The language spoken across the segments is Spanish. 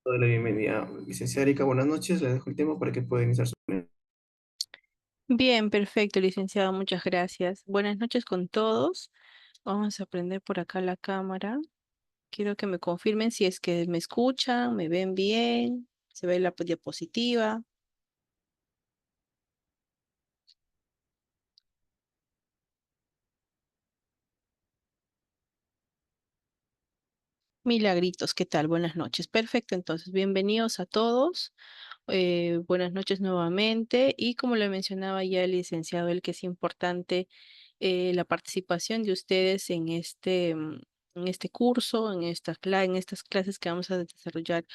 Doy la bienvenida, licenciada Erika. Buenas noches. Le dejo el tema para que pueda iniciar su primera. Bien, perfecto, licenciado, muchas gracias. Buenas noches con todos. Vamos a prender por acá la cámara. Quiero que me confirmen si es que me escuchan, me ven bien, se ve la diapositiva. Milagritos, ¿qué tal? Buenas noches. Perfecto, entonces, bienvenidos a todos. Buenas noches nuevamente. Y como le mencionaba ya el licenciado, el que es importante la participación de ustedes en este curso, en estas clases que vamos a desarrollar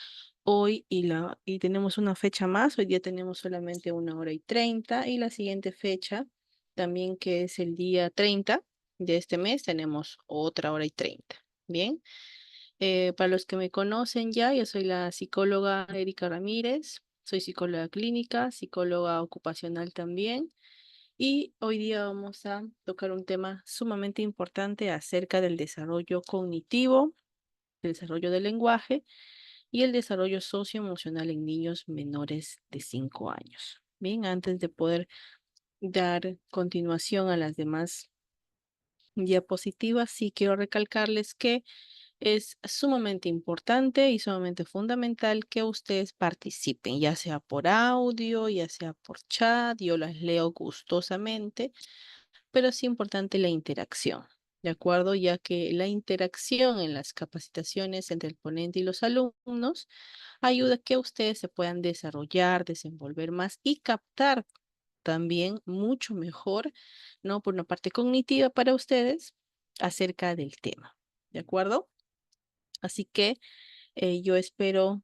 hoy y tenemos una fecha más. Hoy día tenemos solamente 1 hora y 30 y la siguiente fecha también que es el día 30 de este mes tenemos otra hora y 30. Bien. Para los que me conocen ya, yo soy la psicóloga Erika Ramírez, soy psicóloga clínica, psicóloga ocupacional también, y hoy día vamos a tocar un tema sumamente importante acerca del desarrollo cognitivo, el desarrollo del lenguaje y el desarrollo socioemocional en niños menores de 5 años. Bien, antes de poder dar continuación a las demás diapositivas, sí quiero recalcarles que es sumamente importante y sumamente fundamental que ustedes participen, ya sea por audio, ya sea por chat, yo las leo gustosamente, pero es importante la interacción, ¿de acuerdo? Ya que la interacción en las capacitaciones entre el ponente y los alumnos ayuda a que ustedes se puedan desarrollar, desenvolver más y captar también mucho mejor, ¿no? Por una parte cognitiva para ustedes acerca del tema, ¿de acuerdo? Así que yo espero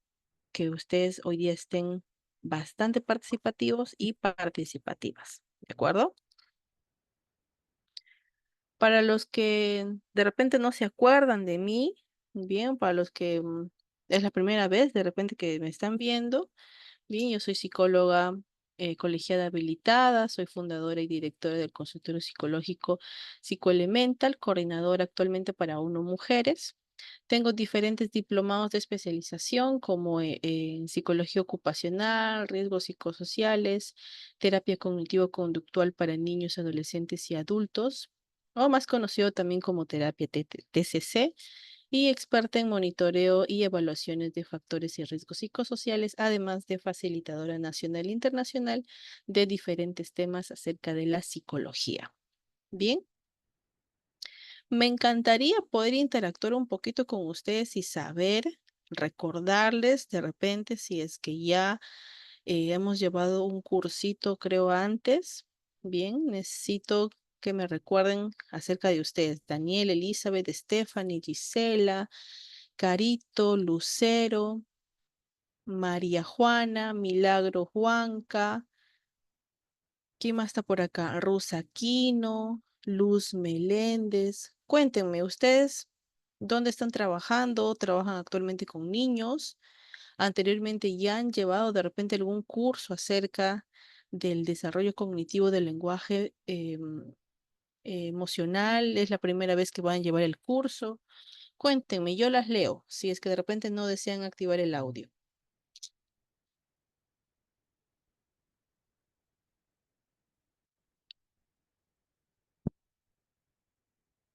que ustedes hoy día estén bastante participativos y participativas, ¿de acuerdo? Para los que de repente no se acuerdan de mí, bien, para los que es la primera vez de repente que me están viendo, bien, yo soy psicóloga colegiada habilitada, soy fundadora y directora del consultorio psicológico Psicoelemental, coordinadora actualmente para ONU Mujeres. Tengo diferentes diplomados de especialización como en psicología ocupacional, riesgos psicosociales, terapia cognitivo-conductual para niños, adolescentes y adultos, o más conocido también como terapia TCC, y experta en monitoreo y evaluaciones de factores y riesgos psicosociales, además de facilitadora nacional e internacional de diferentes temas acerca de la psicología. Bien. Me encantaría poder interactuar un poquito con ustedes y saber, recordarles de repente si es que ya hemos llevado un cursito, creo, antes. Bien, necesito que me recuerden acerca de ustedes. Daniel, Elizabeth, Stephanie, Gisela, Carito, Lucero, María Juana, Milagro Juanca. ¿Quién más está por acá? Rosa Aquino, Luz Meléndez. Cuéntenme, ¿ustedes dónde están trabajando? ¿Trabajan actualmente con niños? ¿Anteriormente ya han llevado de repente algún curso acerca del desarrollo cognitivo del lenguaje emocional? ¿Es la primera vez que van a llevar el curso? Cuéntenme, yo las leo, si es que de repente no desean activar el audio.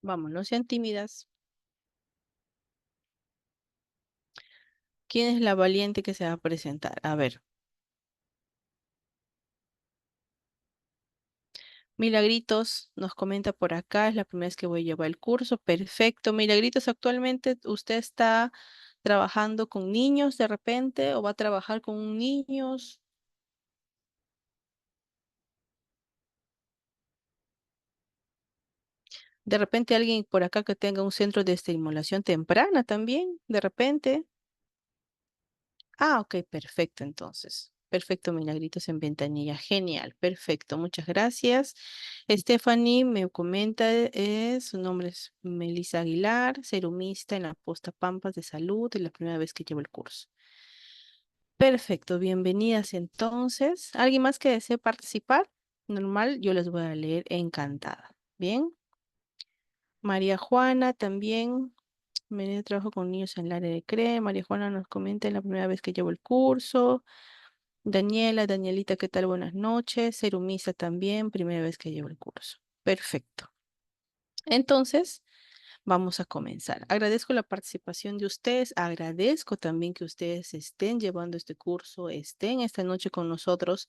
Vamos, no sean tímidas. ¿Quién es la valiente que se va a presentar? A ver. Milagritos nos comenta por acá, es la primera vez que voy a llevar el curso. Perfecto. Milagritos, actualmente usted está trabajando con niños de repente o va a trabajar con niños. De repente alguien por acá que tenga un centro de estimulación temprana también, de repente. Ah, ok, perfecto, entonces. Perfecto, Milagritos en Ventanilla. Genial, perfecto, muchas gracias. Stephanie me comenta, su nombre es Melissa Aguilar, serumista en la Posta Pampas de Salud, es la primera vez que llevo el curso. Perfecto, bienvenidas entonces. ¿Alguien más que desee participar? Normal, yo les voy a leer encantada. Bien. María Juana también. Venía de trabajo con niños en el área de CRE. María Juana nos comenta, es la primera vez que llevo el curso. Danielita, ¿qué tal? Buenas noches. Serumisa también, primera vez que llevo el curso. Perfecto. Entonces, vamos a comenzar. Agradezco la participación de ustedes, agradezco también que ustedes estén llevando este curso, estén esta noche con nosotros,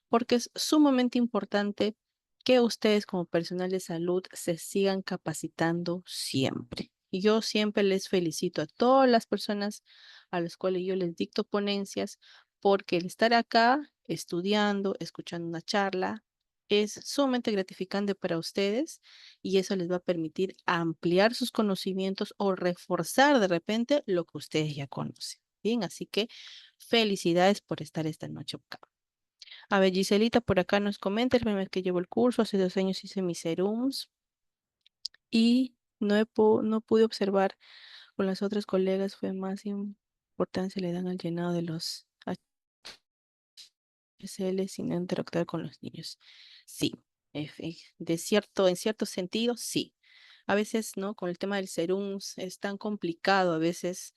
porque es sumamente importante que ustedes como personal de salud se sigan capacitando siempre. Y yo siempre les felicito a todas las personas a las cuales yo les dicto ponencias, porque el estar acá estudiando, escuchando una charla, es sumamente gratificante para ustedes y eso les va a permitir ampliar sus conocimientos o reforzar de repente lo que ustedes ya conocen. Bien, así que felicidades por estar esta noche acá. A ver, Giselita por acá nos comenta, es la primera vez que llevo el curso, hace 2 años hice mis serums y no pude observar con las otras colegas, fue más importancia le dan al llenado de los HCL sin interactuar con los niños. Sí, en cierto sentido, sí. A veces, ¿no? Con el tema del serum es tan complicado a veces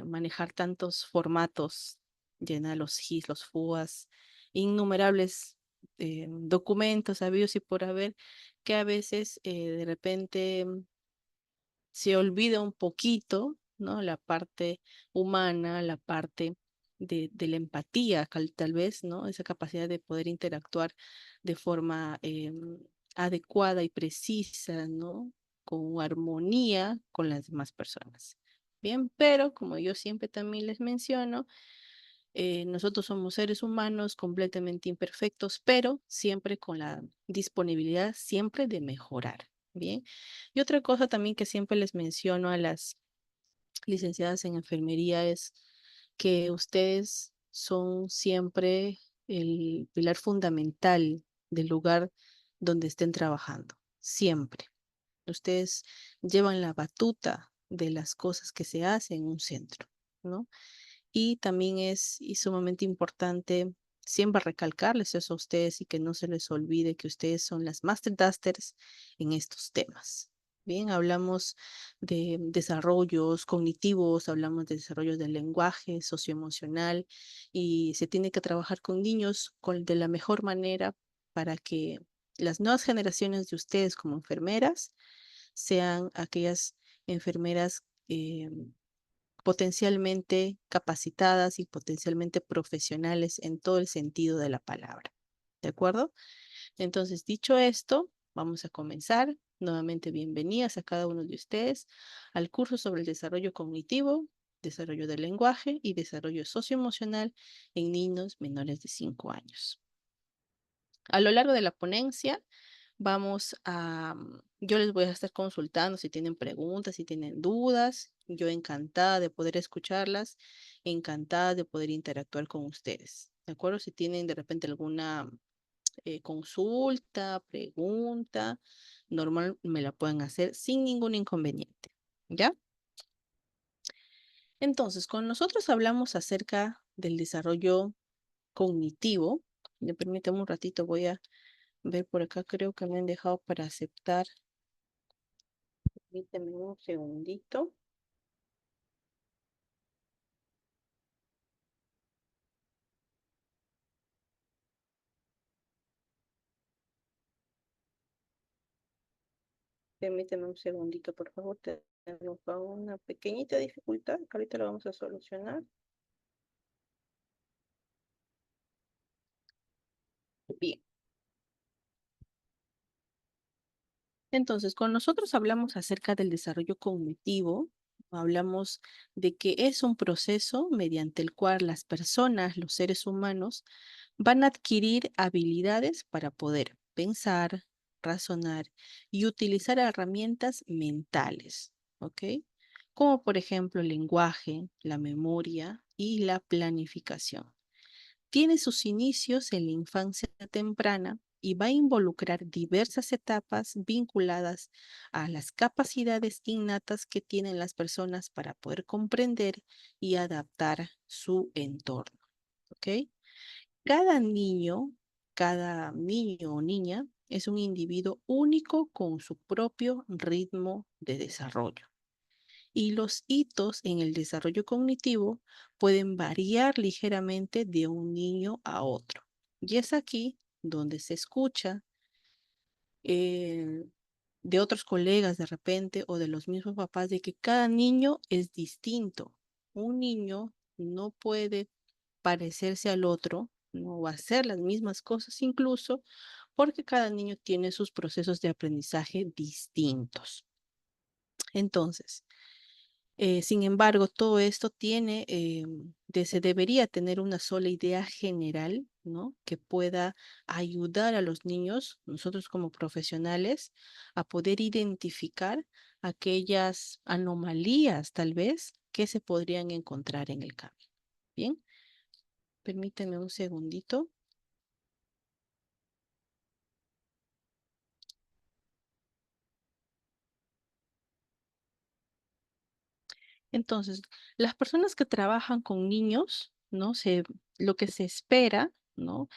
manejar tantos formatos, llenar los GIS, los FUAs, innumerables documentos habidos y por haber, que a veces de repente se olvida un poquito, ¿no? La parte humana, la parte de la empatía, tal vez, ¿no? Esa capacidad de poder interactuar de forma adecuada y precisa, ¿no? Con armonía con las demás personas. Bien, pero como yo siempre también les menciono, nosotros somos seres humanos completamente imperfectos, pero siempre con la disponibilidad siempre de mejorar. Bien. Y otra cosa también que siempre les menciono a las licenciadas en enfermería es que ustedes son siempre el pilar fundamental del lugar donde estén trabajando. Siempre. Ustedes llevan la batuta de las cosas que se hacen en un centro, ¿no? Y también es sumamente importante siempre recalcarles eso a ustedes y que no se les olvide que ustedes son las master dusters en estos temas. Bien, hablamos de desarrollos cognitivos, hablamos de desarrollos del lenguaje socioemocional y se tiene que trabajar con niños de la mejor manera para que las nuevas generaciones de ustedes como enfermeras sean aquellas enfermeras potencialmente capacitadas y potencialmente profesionales en todo el sentido de la palabra. ¿De acuerdo? Entonces, dicho esto, vamos a comenzar. Nuevamente, bienvenidas a cada uno de ustedes al curso sobre el desarrollo cognitivo, desarrollo del lenguaje y desarrollo socioemocional en niños menores de 5 años. A lo largo de la ponencia, yo les voy a estar consultando si tienen preguntas, si tienen dudas. Yo encantada de poder escucharlas, encantada de poder interactuar con ustedes. ¿De acuerdo? Si tienen de repente alguna consulta, pregunta, normal me la pueden hacer sin ningún inconveniente. ¿Ya? Entonces, con nosotros hablamos acerca del desarrollo cognitivo. Me permítame un ratito, voy a ver por acá, creo que me han dejado para aceptar. Permíteme un segundito. Permíteme un segundito, por favor. Tenemos una pequeñita dificultad que ahorita lo vamos a solucionar. Bien. Entonces, con nosotros hablamos acerca del desarrollo cognitivo. Hablamos de que es un proceso mediante el cual las personas, los seres humanos, van a adquirir habilidades para poder pensar, razonar y utilizar herramientas mentales, ¿ok? Como por ejemplo el lenguaje, la memoria y la planificación. Tiene sus inicios en la infancia temprana y va a involucrar diversas etapas vinculadas a las capacidades innatas que tienen las personas para poder comprender y adaptar su entorno, ¿ok? Cada niño, cada niño o niña es un individuo único con su propio ritmo de desarrollo y los hitos en el desarrollo cognitivo pueden variar ligeramente de un niño a otro. Y es aquí donde se escucha eh, de otros colegas de repente o de los mismos papás de que cada niño es distinto. Un niño no puede parecerse al otro, no va a hacer las mismas cosas incluso, porque cada niño tiene sus procesos de aprendizaje distintos. Entonces, sin embargo, todo esto tiene, se debería tener una sola idea general, ¿no? Que pueda ayudar a los niños, nosotros como profesionales, a poder identificar aquellas anomalías, tal vez, que se podrían encontrar en el camino. Bien, permíteme un segundito. Entonces, las personas que trabajan con niños, ¿no? Lo que se espera, ¿no?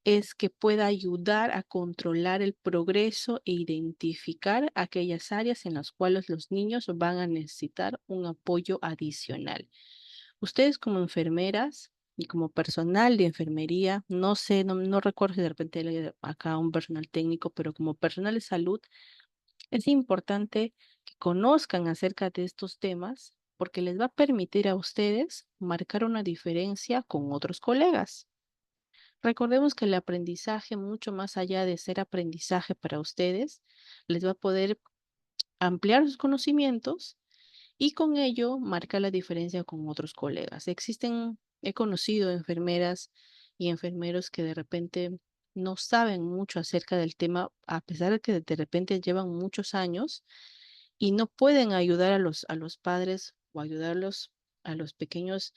Es que pueda ayudar a controlar el progreso e identificar aquellas áreas en las cuales los niños van a necesitar un apoyo adicional. Ustedes como enfermeras y como personal de enfermería, no sé, no recuerdo si de repente hay acá un personal técnico, pero como personal de salud, es importante que conozcan acerca de estos temas porque les va a permitir a ustedes marcar una diferencia con otros colegas. Recordemos que el aprendizaje, mucho más allá de ser aprendizaje para ustedes, les va a poder ampliar sus conocimientos y con ello marca la diferencia con otros colegas. He conocido enfermeras y enfermeros que de repente no saben mucho acerca del tema, a pesar de que de repente llevan muchos años y no pueden ayudar a los padres o ayudarlos a los pequeños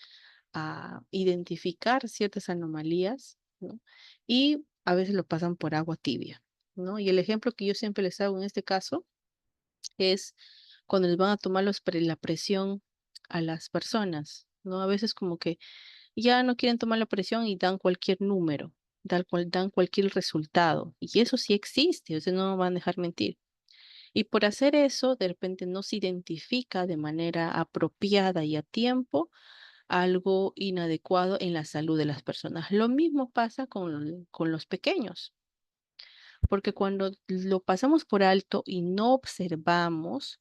a identificar ciertas anomalías, ¿no? Y a veces lo pasan por agua tibia, ¿no? Y el ejemplo que yo siempre les hago en este caso es cuando les van a tomar la presión a las personas, ¿no? A veces como que ya no quieren tomar la presión y dan cualquier número, dan cualquier resultado. Y eso sí existe, ustedes no me van a dejar mentir. Y por hacer eso, de repente no se identifica de manera apropiada y a tiempo algo inadecuado en la salud de las personas. Lo mismo pasa con los pequeños, porque cuando lo pasamos por alto y no observamos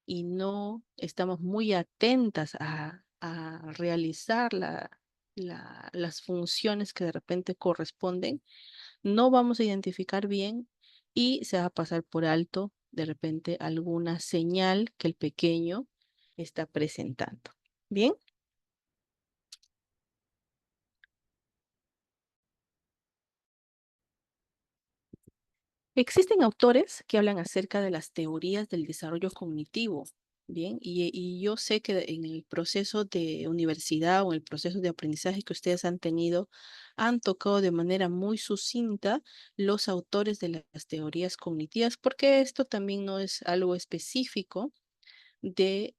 y no estamos muy atentas a realizar las funciones que de repente corresponden, no vamos a identificar bien y se va a pasar por alto de repente alguna señal que el pequeño está presentando. Bien. Existen autores que hablan acerca de las teorías del desarrollo cognitivo, ¿bien? Y yo sé que en el proceso de universidad o en el proceso de aprendizaje que ustedes han tenido, han tocado de manera muy sucinta los autores de las teorías cognitivas, porque esto también no es algo específico de,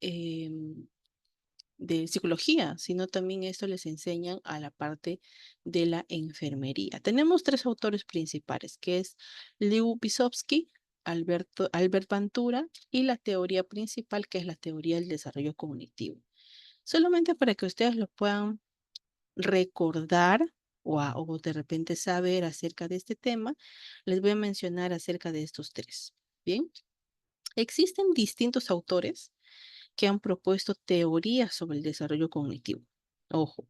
de psicología, sino también esto les enseñan a la parte de la enfermería. Tenemos tres autores principales, que es Liu Pisovsky, Albert Bantura y la teoría principal, que es la teoría del desarrollo cognitivo. Solamente para que ustedes lo puedan recordar o de repente saber acerca de este tema, les voy a mencionar acerca de estos tres. Bien, existen distintos autores que han propuesto teorías sobre el desarrollo cognitivo. Ojo,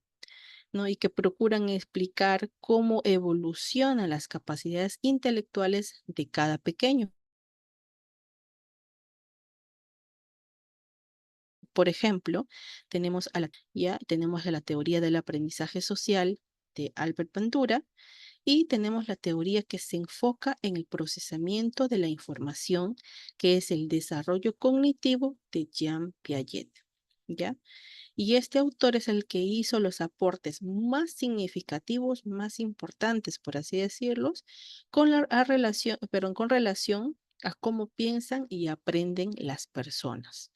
¿no? Y que procuran explicar cómo evolucionan las capacidades intelectuales de cada pequeño. Por ejemplo, tenemos a la teoría del aprendizaje social de Albert Bandura y tenemos la teoría que se enfoca en el procesamiento de la información, que es el desarrollo cognitivo de Jean Piaget. ¿Ya? Y este autor es el que hizo los aportes más significativos, más importantes, por así decirlos, con relación a cómo piensan y aprenden las personas.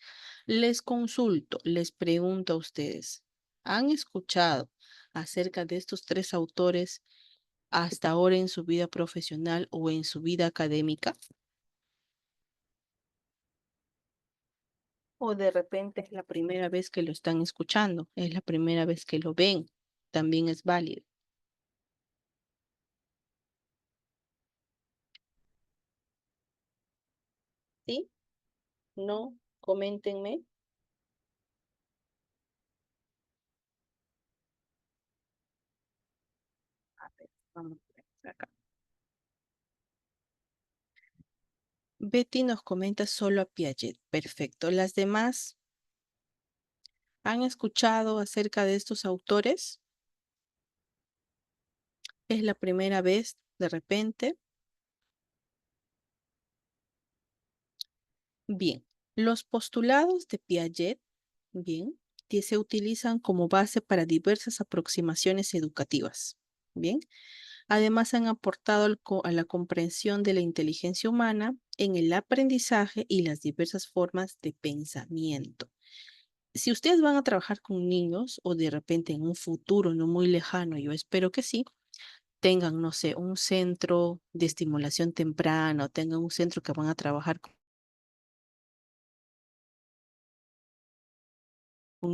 Les consulto, les pregunto a ustedes, ¿han escuchado acerca de estos tres autores hasta ahora en su vida profesional o en su vida académica? O de repente es la primera vez que lo están escuchando, es la primera vez que lo ven, también es válido. ¿Sí? ¿No? Coméntenme. A ver, vamos a ver acá. Betty nos comenta solo a Piaget. Perfecto. ¿Las demás han escuchado acerca de estos autores? ¿Es la primera vez de repente? Bien. Los postulados de Piaget, bien, que se utilizan como base para diversas aproximaciones educativas. Bien. Además, han aportado a la comprensión de la inteligencia humana en el aprendizaje y las diversas formas de pensamiento. Si ustedes van a trabajar con niños o de repente en un futuro no muy lejano, yo espero que sí, tengan, no sé, un centro de estimulación temprana o tengan un centro que van a trabajar con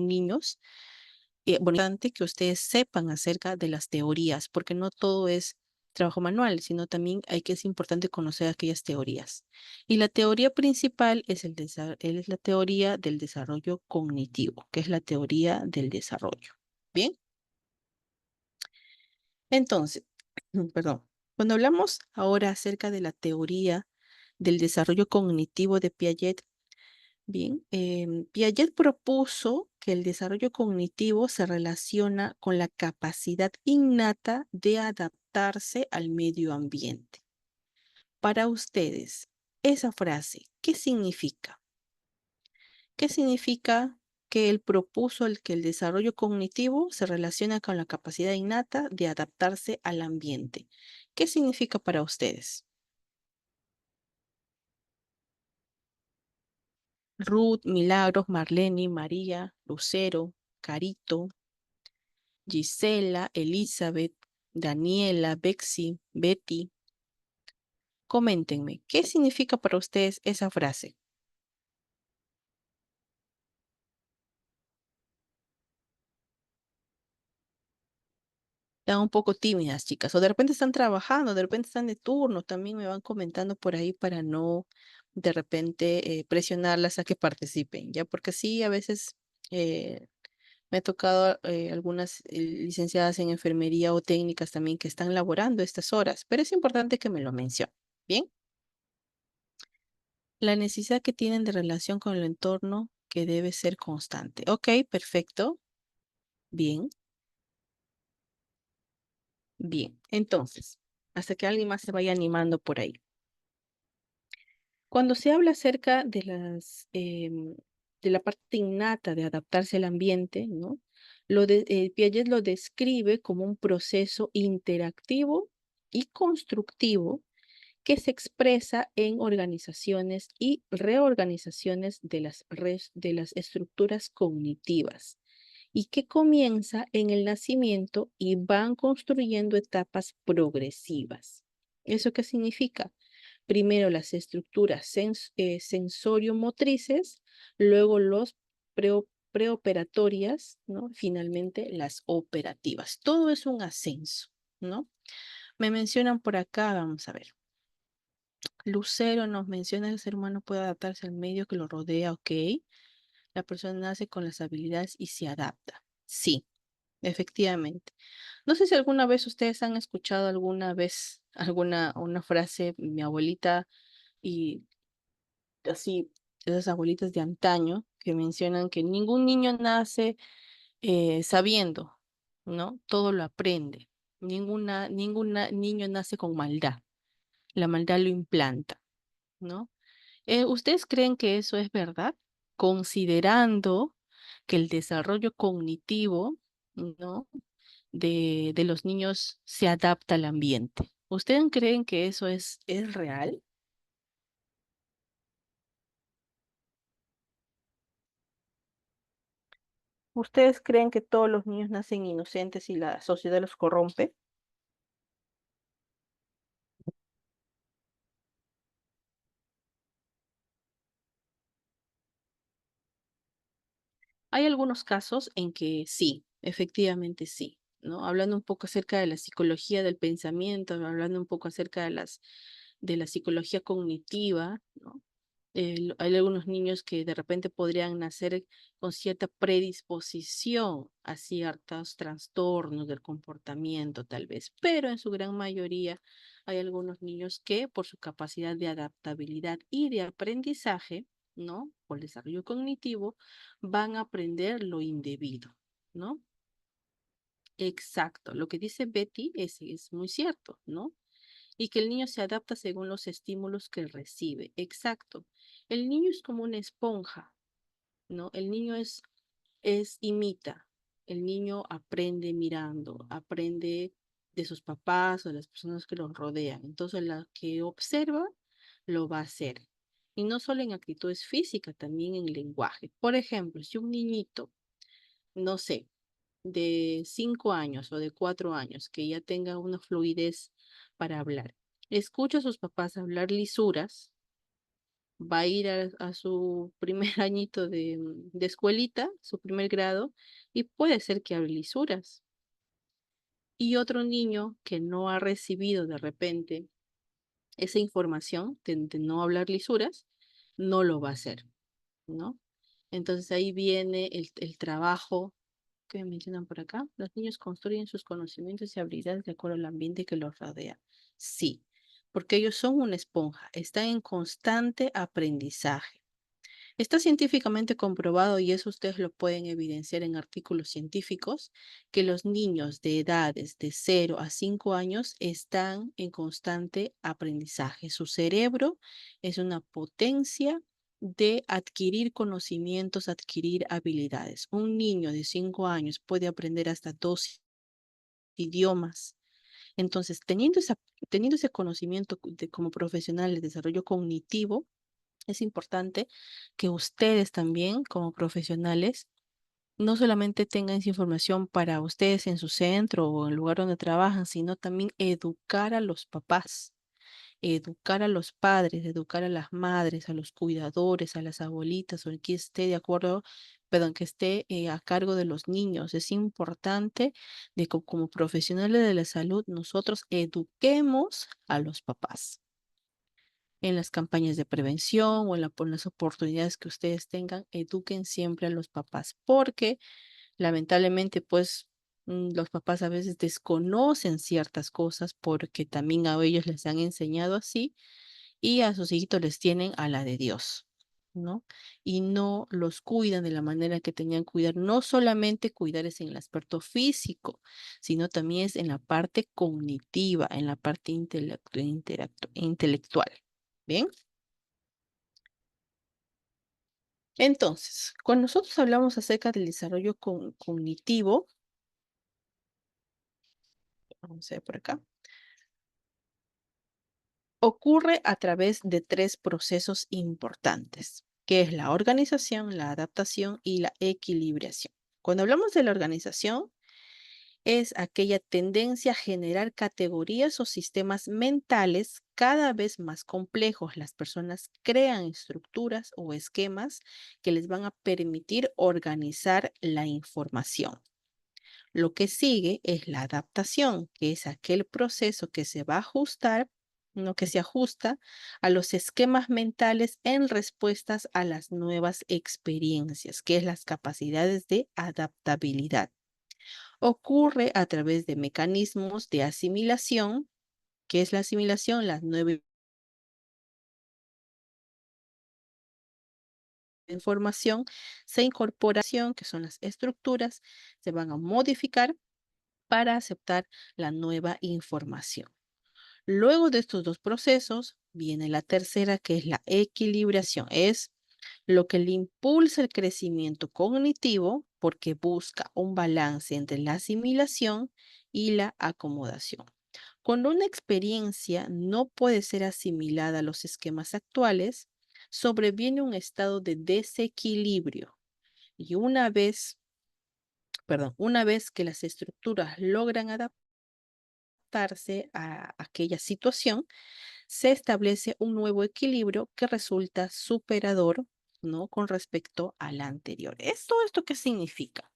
niños, bueno, es importante que ustedes sepan acerca de las teorías, porque no todo es trabajo manual, sino también es importante conocer aquellas teorías. Y la teoría principal es la teoría del desarrollo cognitivo, que es la teoría del desarrollo. Bien, entonces, perdón, cuando hablamos ahora acerca de la teoría del desarrollo cognitivo de Piaget, bien, Piaget propuso que el desarrollo cognitivo se relaciona con la capacidad innata de adaptarse al medio ambiente. Para ustedes, esa frase, ¿qué significa? ¿Qué significa que él propuso que el desarrollo cognitivo se relaciona con la capacidad innata de adaptarse al ambiente? ¿Qué significa para ustedes? Ruth, Milagros, Marlene, María, Lucero, Carito, Gisela, Elizabeth, Daniela, Bexy, Betty. Coméntenme, ¿qué significa para ustedes esa frase? Están un poco tímidas, chicas, o de repente están trabajando, de repente están de turno, también me van comentando por ahí para no de repente presionarlas a que participen, ¿ya? Porque sí, a veces me ha tocado algunas licenciadas en enfermería o técnicas también que están laborando estas horas, pero es importante que me lo mencionen. Bien, la necesidad que tienen de relación con el entorno que debe ser constante. Ok, perfecto. Bien, bien. Entonces, hasta que alguien más se vaya animando por ahí. Cuando se habla acerca de de la parte innata de adaptarse al ambiente, ¿no? Piaget lo describe como un proceso interactivo y constructivo que se expresa en organizaciones y reorganizaciones de de las estructuras cognitivas y que comienza en el nacimiento y van construyendo etapas progresivas. ¿Eso qué significa? Primero las estructuras sensorio-motrices, luego los preoperatorias, ¿no? Finalmente las operativas. Todo es un ascenso, ¿no? Me mencionan por acá, vamos a ver. Lucero nos menciona que el ser humano puede adaptarse al medio que lo rodea, ok. La persona nace con las habilidades y se adapta. Sí, efectivamente. No sé si alguna vez ustedes han escuchado alguna vez una frase, mi abuelita y así, esas abuelitas de antaño que mencionan que ningún niño nace sabiendo, ¿no? Todo lo aprende. Ninguna niño nace con maldad. La maldad lo implanta, ¿no? ¿Ustedes creen que eso es verdad? Considerando que el desarrollo cognitivo, ¿no? de los niños se adapta al ambiente. ¿Ustedes creen que eso es real? ¿Ustedes creen que todos los niños nacen inocentes y la sociedad los corrompe? Hay algunos casos en que sí, efectivamente sí, ¿no? Hablando un poco acerca de la psicología del pensamiento, hablando un poco acerca de la psicología cognitiva, ¿no? Hay algunos niños que de repente podrían nacer con cierta predisposición a ciertos trastornos del comportamiento, tal vez, pero en su gran mayoría hay algunos niños que por su capacidad de adaptabilidad y de aprendizaje, ¿no? Por el desarrollo cognitivo, van a aprender lo indebido, ¿no? Exacto, lo que dice Betty es muy cierto, ¿no? Y que el niño se adapta según los estímulos que recibe. Exacto. El niño es como una esponja, ¿no? El niño imita. El niño aprende mirando, aprende de sus papás o de las personas que los rodean. Entonces, la que observa lo va a hacer. Y no solo en actitudes físicas, también en lenguaje. Por ejemplo, si un niñito, no sé, de 5 años o de 4 años, que ya tenga una fluidez para hablar, escucha a sus papás hablar lisuras, va a ir a su primer añito de escuelita, su primer grado, y puede ser que hable lisuras. Y otro niño que no ha recibido de repente esa información de no hablar lisuras, no lo va a hacer, ¿no? Entonces ahí viene el trabajo que mencionan por acá. Los niños construyen sus conocimientos y habilidades de acuerdo al ambiente que los rodea. Sí, porque ellos son una esponja, están en constante aprendizaje. Está científicamente comprobado, y eso ustedes lo pueden evidenciar en artículos científicos, que los niños de edades de 0 a 5 años están en constante aprendizaje. Su cerebro es una potencia de adquirir conocimientos, adquirir habilidades. Un niño de 5 años puede aprender hasta 2 idiomas. Entonces, teniendo ese conocimiento como profesional de desarrollo cognitivo, es importante que ustedes también, como profesionales, no solamente tengan esa información para ustedes en su centro o en el lugar donde trabajan, sino también educar a los papás, educar a los padres, educar a las madres, a los cuidadores, a las abuelitas, o el que esté de acuerdo, perdón, que esté a cargo de los niños. Es importante de que como profesionales de la salud nosotros eduquemos a los papás en las campañas de prevención o por las oportunidades que ustedes tengan, eduquen siempre a los papás, porque lamentablemente, pues, los papás a veces desconocen ciertas cosas porque también a ellos les han enseñado así y a sus hijitos les tienen a la de Dios, ¿no? Y no los cuidan de la manera que tenían que cuidar. No solamente cuidar es en el aspecto físico, sino también es en la parte cognitiva, en la parte intelectual. ¿Bien? Entonces, cuando nosotros hablamos acerca del desarrollo cognitivo, vamos a ver por acá, ocurre a través de tres procesos importantes, que es la organización, la adaptación y la equilibración. Cuando hablamos de la organización, es aquella tendencia a generar categorías o sistemas mentales cada vez más complejos. Las personas crean estructuras o esquemas que les van a permitir organizar la información. Lo que sigue es la adaptación, que es aquel proceso que se va a ajustar, no que se ajusta a los esquemas mentales en respuestas a las nuevas experiencias, que es las capacidades de adaptabilidad. Ocurre a través de mecanismos de asimilación, que es la asimilación, la nueva información, se incorporación, que son las estructuras, se van a modificar para aceptar la nueva información. Luego de estos dos procesos viene la tercera, que es la equilibración. Es lo que le impulsa el crecimiento cognitivo porque busca un balance entre la asimilación y la acomodación. Cuando una experiencia no puede ser asimilada a los esquemas actuales, sobreviene un estado de desequilibrio. Y una vez que las estructuras logran adaptarse a aquella situación, se establece un nuevo equilibrio que resulta superador, ¿no? Con respecto a la anterior. ¿Esto qué significa?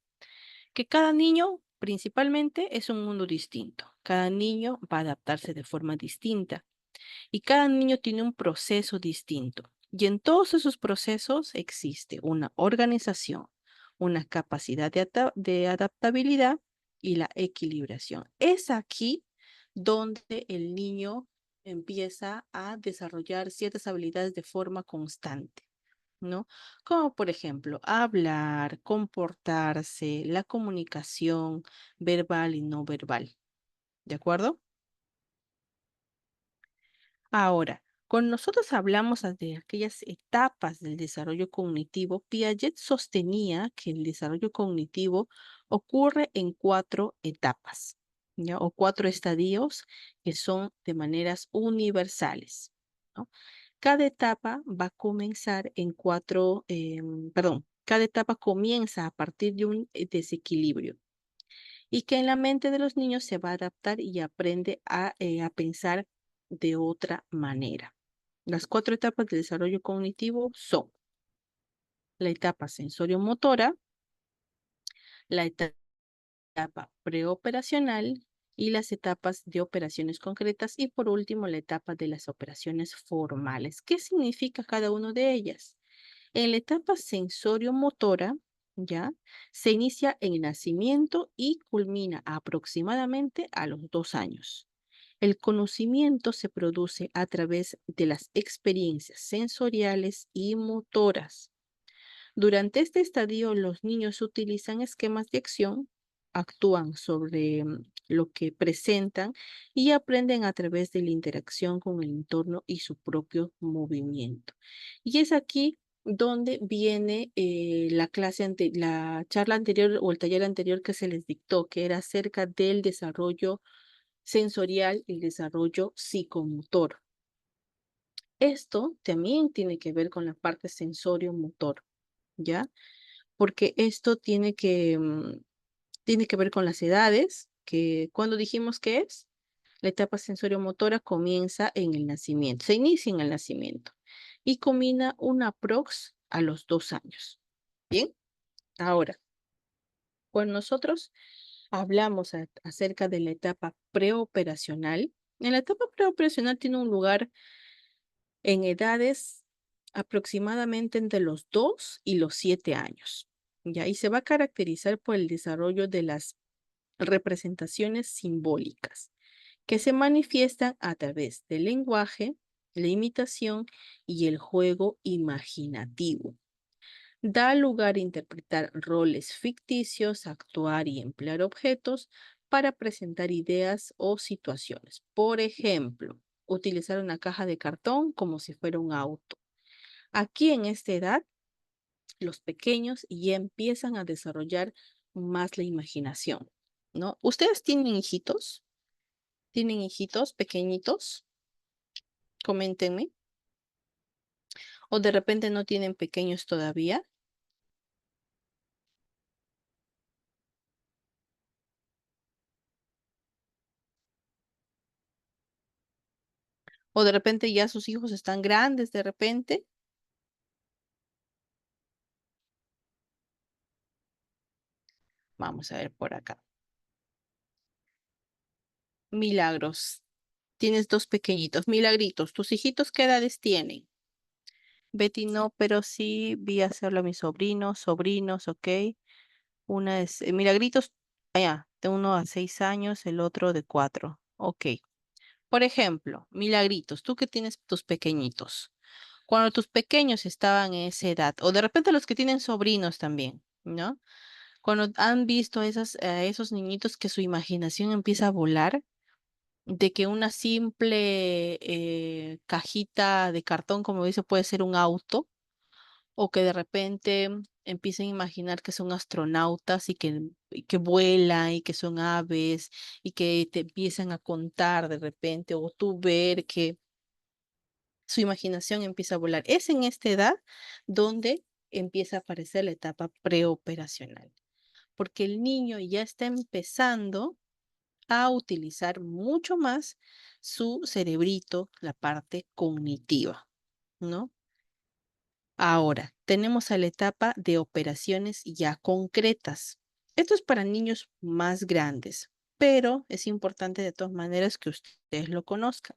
Que cada niño principalmente es un mundo distinto. Cada niño va a adaptarse de forma distinta y cada niño tiene un proceso distinto. Y en todos esos procesos existe una organización, una capacidad de adaptabilidad y la equilibración. Es aquí donde el niño empieza a desarrollar ciertas habilidades de forma constante, ¿no? Como por ejemplo, hablar, comportarse, la comunicación verbal y no verbal. ¿De acuerdo? Ahora, cuando nosotros hablamos de aquellas etapas del desarrollo cognitivo, Piaget sostenía que el desarrollo cognitivo ocurre en cuatro etapas, ¿ya? O cuatro estadios que son de maneras universales, ¿no? Cada etapa va a comenzar en cada etapa comienza a partir de un desequilibrio y que en la mente de los niños se va a adaptar y aprende a pensar de otra manera. Las cuatro etapas del desarrollo cognitivo son la etapa sensorio-motora, la etapa preoperacional y las etapas de operaciones concretas y por último la etapa de las operaciones formales. ¿Qué significa cada una de ellas? En la etapa sensorio-motora, ¿ya? Se inicia en el nacimiento y culmina aproximadamente a los 2 años. El conocimiento se produce a través de las experiencias sensoriales y motoras. Durante este estadio, los niños utilizan esquemas de acción, actúan sobre lo que presentan y aprenden a través de la interacción con el entorno y su propio movimiento. Y es aquí donde viene la charla anterior o el taller anterior que se les dictó, que era acerca del desarrollo sensorial y el desarrollo psicomotor. Esto también tiene que ver con la parte sensorio-motor, ¿ya? Porque esto tiene que ver con las edades, que cuando dijimos que es, la etapa sensorio-motora comienza en el nacimiento, se inicia en el nacimiento y combina una aprox a los 2 años. Bien, ahora, cuando nosotros hablamos acerca de la etapa preoperacional, en la etapa preoperacional tiene un lugar en edades aproximadamente entre los 2 y los 7 años. ¿Ya? Y se va a caracterizar por el desarrollo de las representaciones simbólicas que se manifiestan a través del lenguaje, la imitación y el juego imaginativo. Da lugar a interpretar roles ficticios, actuar y emplear objetos para presentar ideas o situaciones. Por ejemplo, utilizar una caja de cartón como si fuera un auto. Aquí en esta edad, los pequeños ya empiezan a desarrollar más la imaginación, ¿no? ¿Ustedes tienen hijitos? ¿Tienen hijitos pequeñitos? Coméntenme. ¿O de repente no tienen pequeños todavía? ¿O de repente ya sus hijos están grandes de repente? Vamos a ver por acá. Milagros. Tienes dos pequeñitos. Milagritos, ¿tus hijitos qué edades tienen? Betty no, pero sí vi hacerlo a mis sobrinos, ok. Una es, Milagritos, allá, de uno a 6 años, el otro de 4. Ok. Por ejemplo, Milagritos, tú que tienes tus pequeñitos, cuando tus pequeños estaban en esa edad, o de repente los que tienen sobrinos también, ¿no? Cuando han visto a esos niñitos que su imaginación empieza a volar, de que una simple cajita de cartón, como dice, puede ser un auto, o que de repente empiecen a imaginar que son astronautas y que vuelan y que son aves y que te empiezan a contar de repente, o tú ver que su imaginación empieza a volar. Es en esta edad donde empieza a aparecer la etapa preoperacional, porque el niño ya está empezando a utilizar mucho más su cerebrito, la parte cognitiva, ¿no? Ahora, tenemos a la etapa de operaciones ya concretas. Esto es para niños más grandes, pero es importante de todas maneras que ustedes lo conozcan.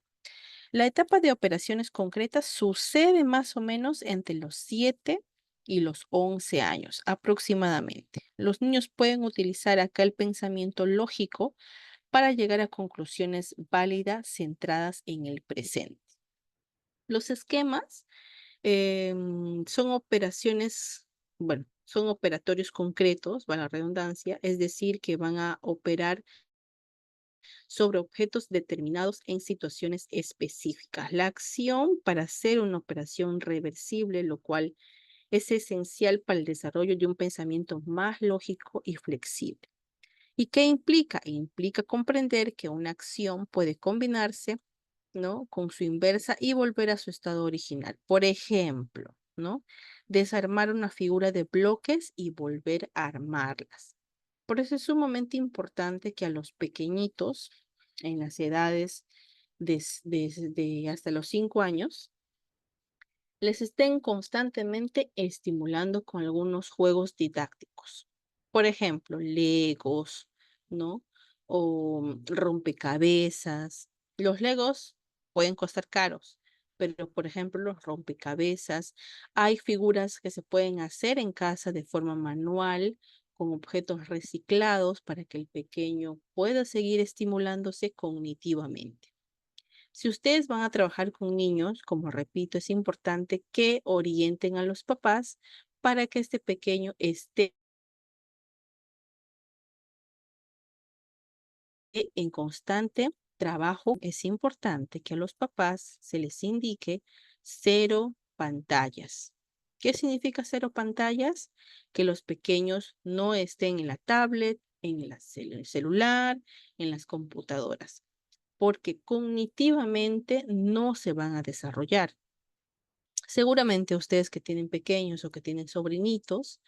La etapa de operaciones concretas sucede más o menos entre los 7 y los 11 años aproximadamente. Los niños pueden utilizar acá el pensamiento lógico para llegar a conclusiones válidas centradas en el presente. Los esquemas son operaciones, bueno, son operatorios concretos, va la redundancia, es decir, que van a operar sobre objetos determinados en situaciones específicas. La acción para hacer una operación reversible, lo cual es esencial para el desarrollo de un pensamiento más lógico y flexible. ¿Y qué implica? Implica comprender que una acción puede combinarse, ¿no? Con su inversa y volver a su estado original. Por ejemplo, ¿no? Desarmar una figura de bloques y volver a armarlas. Por eso es sumamente importante que a los pequeñitos, en las edades de hasta los 5 años, les estén constantemente estimulando con algunos juegos didácticos. Por ejemplo, Legos, ¿no? O rompecabezas. Los Legos pueden costar caros, pero por ejemplo, los rompecabezas, hay figuras que se pueden hacer en casa de forma manual con objetos reciclados para que el pequeño pueda seguir estimulándose cognitivamente. Si ustedes van a trabajar con niños, como repito, es importante que orienten a los papás para que este pequeño esté en constante trabajo. Es importante que a los papás se les indique cero pantallas. ¿Qué significa cero pantallas? Que los pequeños no estén en la tablet, en el celular, en las computadoras, porque cognitivamente no se van a desarrollar. Seguramente ustedes que tienen pequeños o que tienen sobrinitos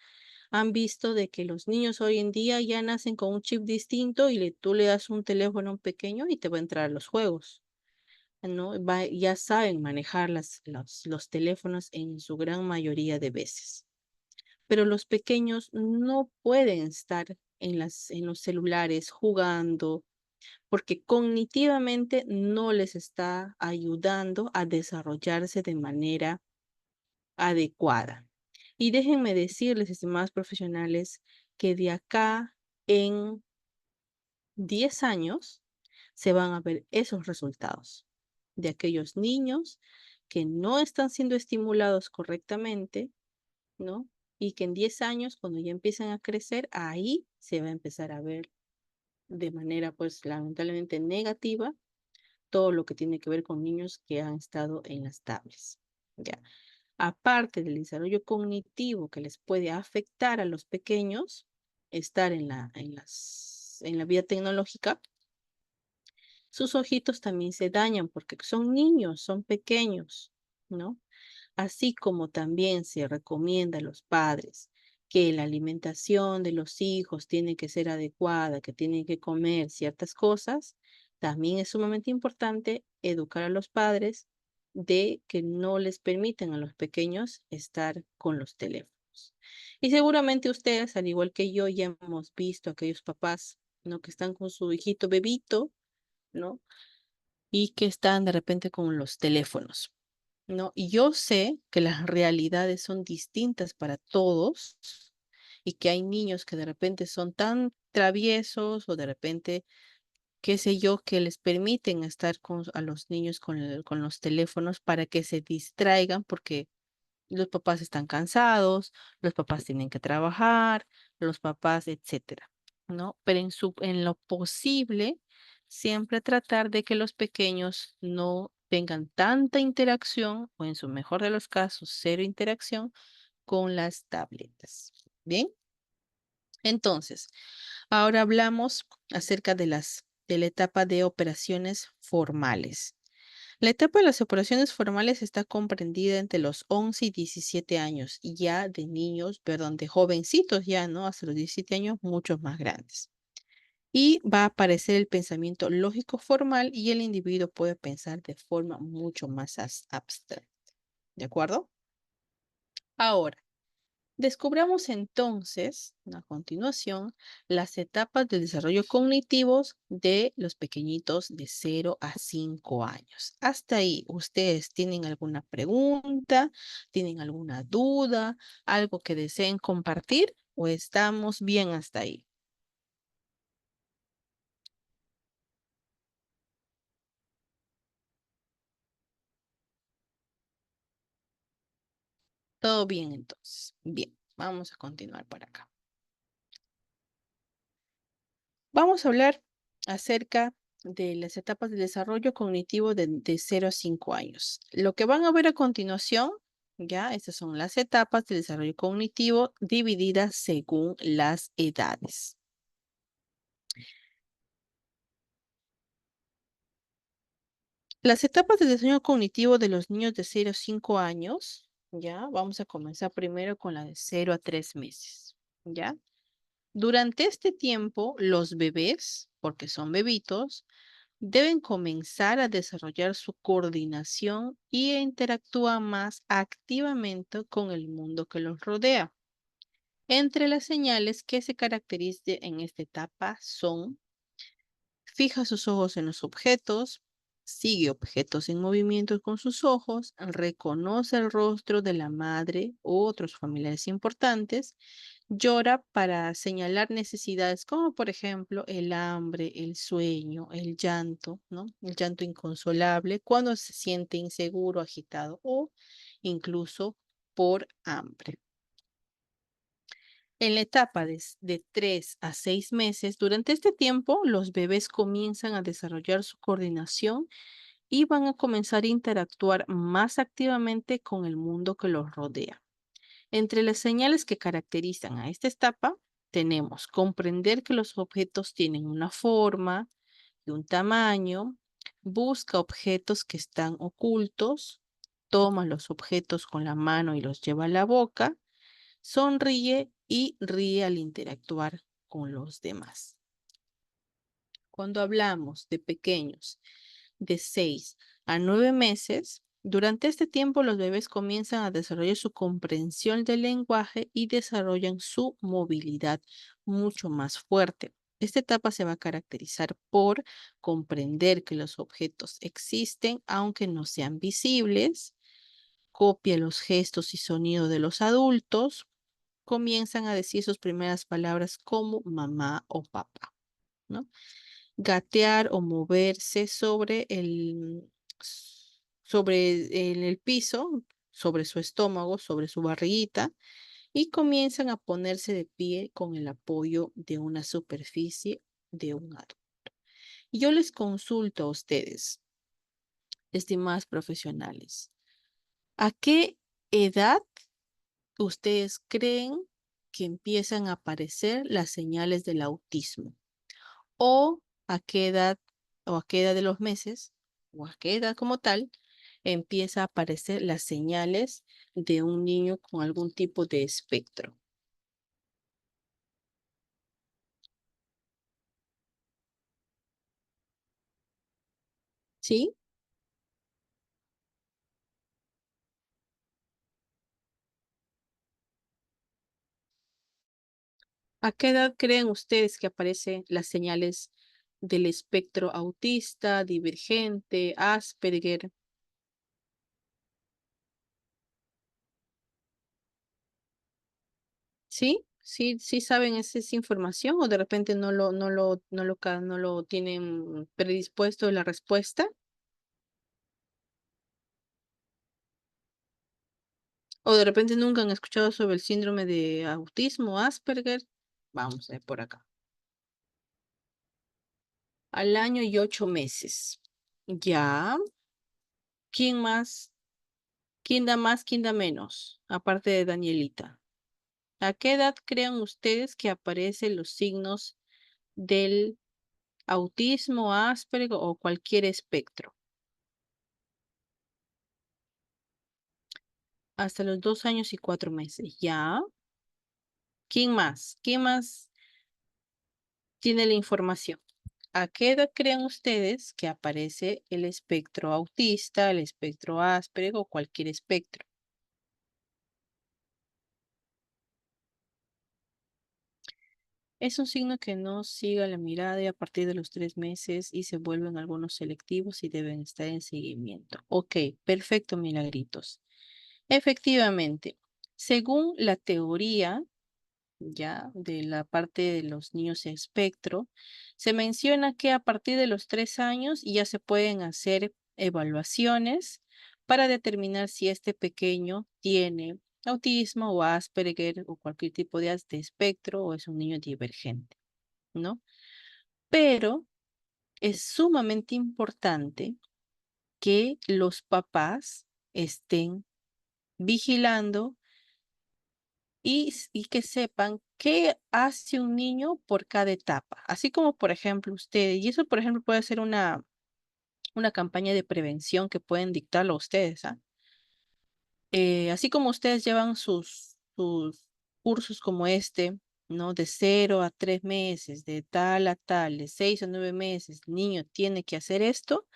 han visto de que los niños hoy en día ya nacen con un chip distinto y tú le das un teléfono a un pequeño y te va a entrar a los juegos, ¿no? Ya saben manejar los teléfonos en su gran mayoría de veces. Pero los pequeños no pueden estar en los celulares jugando porque cognitivamente no les está ayudando a desarrollarse de manera adecuada. Y déjenme decirles, estimados profesionales, que de acá en 10 años se van a ver esos resultados de aquellos niños que no están siendo estimulados correctamente, ¿no? Y que en 10 años, cuando ya empiezan a crecer, ahí se va a empezar a ver de manera, pues, lamentablemente negativa todo lo que tiene que ver con niños que han estado en las tablets. ¿Ya? Aparte del desarrollo cognitivo que les puede afectar a los pequeños, estar en la vida tecnológica, sus ojitos también se dañan porque son niños, son pequeños, ¿no? Así como también se recomienda a los padres que la alimentación de los hijos tiene que ser adecuada, que tienen que comer ciertas cosas, también es sumamente importante educar a los padres de que no les permiten a los pequeños estar con los teléfonos. Y seguramente ustedes, al igual que yo, ya hemos visto a aquellos papás, ¿no? Que están con su hijito bebito, ¿no? Y que están de repente con los teléfonos. ¿No? Y yo sé que las realidades son distintas para todos y que hay niños que de repente son tan traviesos o de repente, qué sé yo, que les permiten estar a los niños con los teléfonos para que se distraigan porque los papás están cansados, los papás tienen que trabajar, los papás, etcétera, ¿no? Pero en lo posible, siempre tratar de que los pequeños no tengan tanta interacción, o en su mejor de los casos, cero interacción con las tabletas. Bien, entonces, ahora hablamos acerca de la etapa de operaciones formales. La etapa de las operaciones formales está comprendida entre los 11 y 17 años, y ya de niños, perdón, de jovencitos ya, ¿no? Hasta los 17 años, muchos más grandes. Y va a aparecer el pensamiento lógico formal y el individuo puede pensar de forma mucho más abstracta. ¿De acuerdo? Ahora, descubramos entonces, a continuación, las etapas de desarrollo cognitivos de los pequeñitos de 0 a 5 años. Hasta ahí, ¿ustedes tienen alguna pregunta? ¿Tienen alguna duda? ¿Algo que deseen compartir? ¿O estamos bien hasta ahí? Todo bien entonces. Bien, vamos a continuar por acá. Vamos a hablar acerca de las etapas de desarrollo cognitivo de 0 a 5 años. Lo que van a ver a continuación, ya, estas son las etapas de desarrollo cognitivo divididas según las edades. Las etapas de desarrollo cognitivo de los niños de 0 a 5 años, ya, vamos a comenzar primero con la de 0 a 3 meses, ya. Durante este tiempo, los bebés, porque son bebitos, deben comenzar a desarrollar su coordinación y interactúan más activamente con el mundo que los rodea. Entre las señales que se caracterizan en esta etapa son: fija sus ojos en los objetos, sigue objetos en movimiento con sus ojos, reconoce el rostro de la madre u otros familiares importantes, llora para señalar necesidades como por ejemplo el hambre, el sueño, el llanto, ¿no? El llanto inconsolable cuando se siente inseguro, agitado o incluso por hambre. En la etapa de 3 a 6 meses, durante este tiempo, los bebés comienzan a desarrollar su coordinación y van a comenzar a interactuar más activamente con el mundo que los rodea. Entre las señales que caracterizan a esta etapa, tenemos comprender que los objetos tienen una forma y un tamaño, busca objetos que están ocultos, toma los objetos con la mano y los lleva a la boca, sonríe y ríe al interactuar con los demás. Cuando hablamos de pequeños de 6 a 9 meses, durante este tiempo los bebés comienzan a desarrollar su comprensión del lenguaje y desarrollan su movilidad mucho más fuerte. Esta etapa se va a caracterizar por comprender que los objetos existen aunque no sean visibles, copia los gestos y sonidos de los adultos, comienzan a decir sus primeras palabras como mamá o papá, ¿no? Gatear o moverse sobre el piso, sobre su estómago, sobre su barriguita, y comienzan a ponerse de pie con el apoyo de una superficie de un adulto. Y yo les consulto a ustedes, estimadas profesionales, ¿a qué edad ustedes creen que empiezan a aparecer las señales del autismo? ¿O a qué edad, o a qué edad de los meses, o a qué edad como tal, empieza a aparecer las señales de un niño con algún tipo de espectro? ¿Sí? ¿A qué edad creen ustedes que aparecen las señales del espectro autista, divergente, Asperger? ¿Sí? ¿Sí, sí saben esa información o de repente no lo tienen predispuesto la respuesta? O de repente nunca han escuchado sobre el síndrome de autismo, Asperger. Vamos a ver por acá. Al año y 8 meses. Ya. ¿Quién más? ¿Quién da más? ¿Quién da menos? Aparte de Danielita. ¿A qué edad creen ustedes que aparecen los signos del autismo, Asperger o cualquier espectro? Hasta los 2 años y 4 meses. Ya. ¿Quién más? ¿Quién más tiene la información? ¿A qué edad creen ustedes que aparece el espectro autista, el espectro Asperger o cualquier espectro? Es un signo que no siga la mirada y a partir de los 3 meses y se vuelven algunos selectivos y deben estar en seguimiento. Ok, perfecto, milagritos. Efectivamente, según la teoría ya de la parte de los niños espectro, se menciona que a partir de los 3 años ya se pueden hacer evaluaciones para determinar si este pequeño tiene autismo o Asperger o cualquier tipo de espectro o es un niño divergente, ¿no? Pero es sumamente importante que los papás estén vigilando y que sepan qué hace un niño por cada etapa. Así como, por ejemplo, ustedes, y eso, por ejemplo, puede ser una campaña de prevención que pueden dictarlo ustedes, ¿ah? Así como ustedes llevan sus cursos como este, ¿no? De 0 a 3 meses, de tal a tal, de 6 a 9 meses, el niño tiene que hacer esto.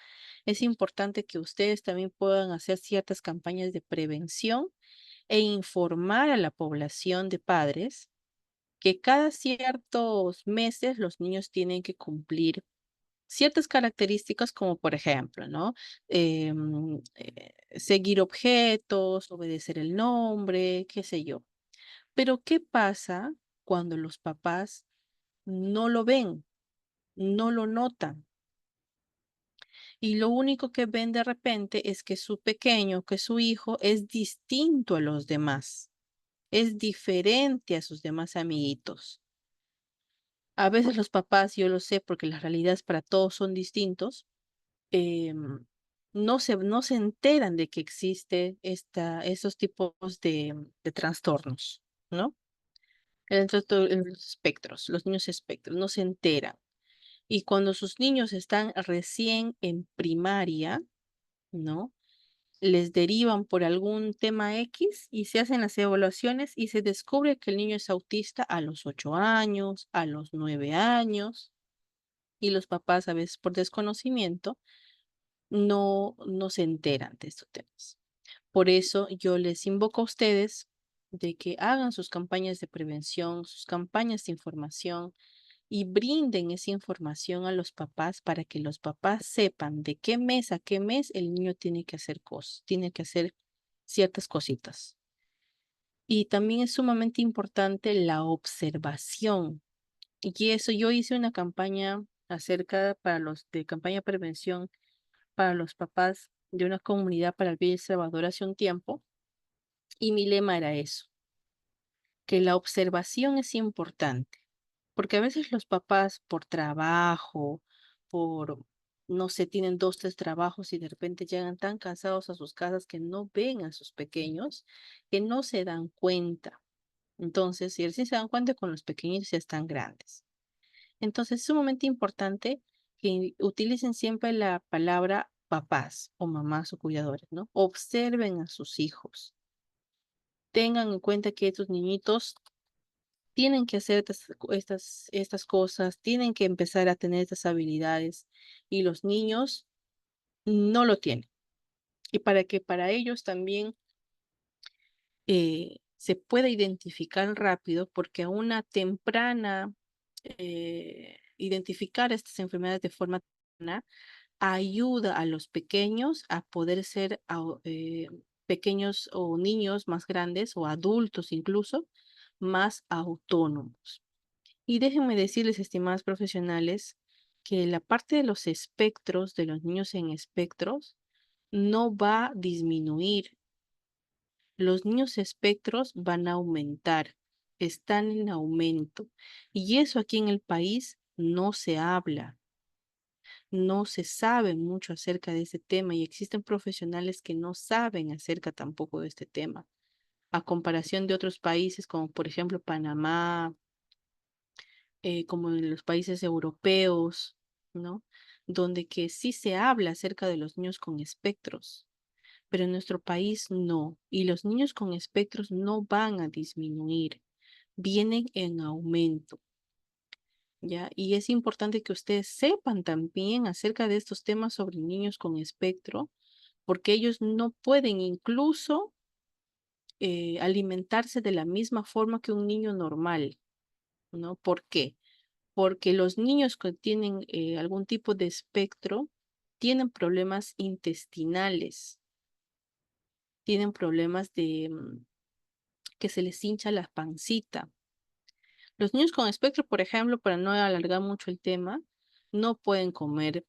Es importante que ustedes también puedan hacer ciertas campañas de prevención e informar a la población de padres que cada ciertos meses los niños tienen que cumplir ciertas características como por ejemplo, ¿no? Seguir objetos, obedecer el nombre, qué sé yo. Pero ¿qué pasa cuando los papás no lo ven, no lo notan? Y lo único que ven de repente es que su pequeño, que su hijo es distinto a los demás, es diferente a sus demás amiguitos. A veces los papás, yo lo sé porque las realidades para todos son distintos, em, no se enteran de que existe esos tipos de trastornos, ¿no? Los espectros, los niños espectros, no se enteran. Y cuando sus niños están recién en primaria, ¿no? Les derivan por algún tema X y se hacen las evaluaciones y se descubre que el niño es autista a los 8 años, a los 9 años, y los papás a veces por desconocimiento no se enteran de estos temas. Por eso yo les invoco a ustedes de que hagan sus campañas de prevención, sus campañas de información y brinden esa información a los papás para que los papás sepan de qué mes a qué mes el niño tiene que hacer cosas, tiene que hacer ciertas cositas. Y también es sumamente importante la observación. Y eso yo hice una campaña acerca para los de campaña de prevención para los papás de una comunidad para el bien y El Salvador hace un tiempo, y mi lema era eso, que la observación es importante, porque a veces los papás por trabajo, por, no sé, tienen 2, 3 trabajos y de repente llegan tan cansados a sus casas que no ven a sus pequeños, que no se dan cuenta. Entonces, si recién se dan cuenta con los pequeños ya están grandes. Entonces, es sumamente importante que utilicen siempre la palabra papás o mamás o cuidadores, ¿no? Observen a sus hijos. Tengan en cuenta que estos niñitos tienen que hacer estas cosas, tienen que empezar a tener estas habilidades y los niños no lo tienen. Y para que para ellos también se pueda identificar rápido, porque a una temprana identificar estas enfermedades de forma temprana ayuda a los pequeños a poder ser pequeños o niños más grandes o adultos incluso más autónomos. Y déjenme decirles, estimadas profesionales, que la parte de los espectros, de los niños en espectros, no va a disminuir. Los niños espectros van a aumentar, están en aumento. Y eso aquí en el país no se habla. No se sabe mucho acerca de este tema y existen profesionales que no saben acerca tampoco de este tema, a comparación de otros países como por ejemplo Panamá, como en los países europeos, ¿no? Donde que sí se habla acerca de los niños con espectros, pero en nuestro país no, y los niños con espectros no van a disminuir, vienen en aumento. ¿Ya? Y es importante que ustedes sepan también acerca de estos temas sobre niños con espectro, porque ellos no pueden incluso alimentarse de la misma forma que un niño normal. ¿no? ¿Por qué? Porque los niños que tienen algún tipo de espectro tienen problemas intestinales, tienen problemas de que se les hincha la pancita. Los niños con espectro, por ejemplo, para no alargar mucho el tema, no pueden comer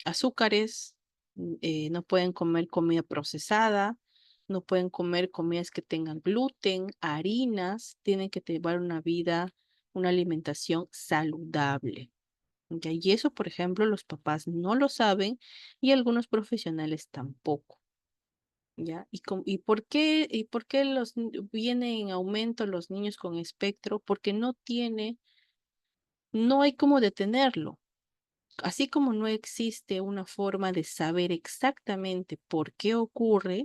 azúcares, no pueden comer comida procesada, no pueden comer comidas que tengan gluten, harinas, tienen que llevar una vida, una alimentación saludable. ¿Ya? Y eso, por ejemplo, los papás no lo saben y algunos profesionales tampoco. ¿Ya? ¿Y por qué vienen en aumento los niños con espectro? Porque no hay cómo detenerlo. Así como no existe una forma de saber exactamente por qué ocurre,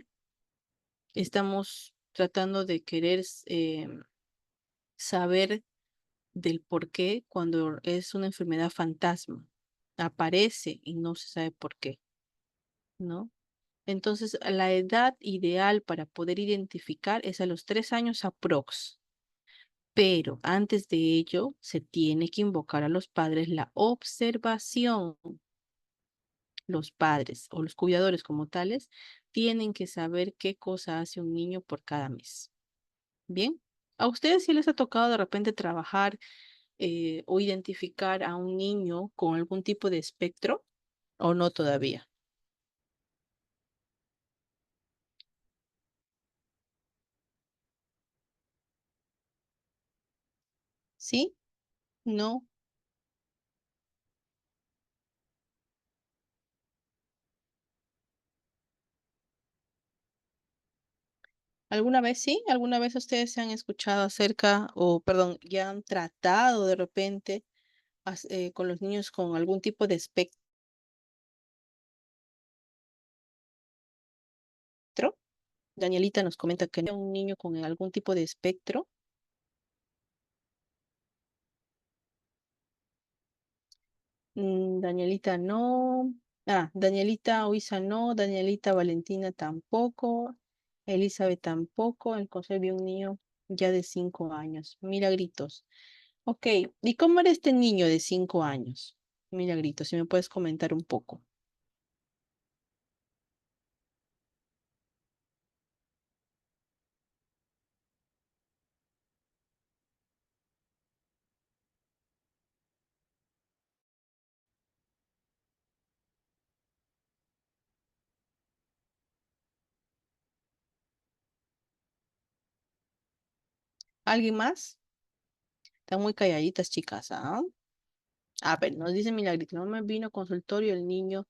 estamos tratando de querer saber del por qué cuando es una enfermedad fantasma. Aparece y no se sabe por qué, ¿no? Entonces, la edad ideal para poder identificar es a los 3 años aprox. Pero antes de ello, se tiene que invocar a los padres la observación. Los padres o los cuidadores como tales tienen que saber qué cosa hace un niño por cada mes. Bien, ¿a ustedes sí les ha tocado de repente trabajar o identificar a un niño con algún tipo de espectro o no todavía? ¿Sí? ¿No? ¿Alguna vez sí? ¿Alguna vez ustedes se han escuchado acerca o, perdón, ya han tratado de repente con los niños con algún tipo de espectro? Danielita nos comenta que un niño con algún tipo de espectro. Danielita no. Ah, Danielita Oisa no. Danielita Valentina tampoco. Elizabeth tampoco. El consejo vio un niño ya de 5 años. Milagritos. Ok. ¿Y cómo era este niño de 5 años? Milagritos, si me puedes comentar un poco. ¿Alguien más? Están muy calladitas, chicas, ¿ah? A ver, nos dice Milagrito, no me vino a consultorio, el niño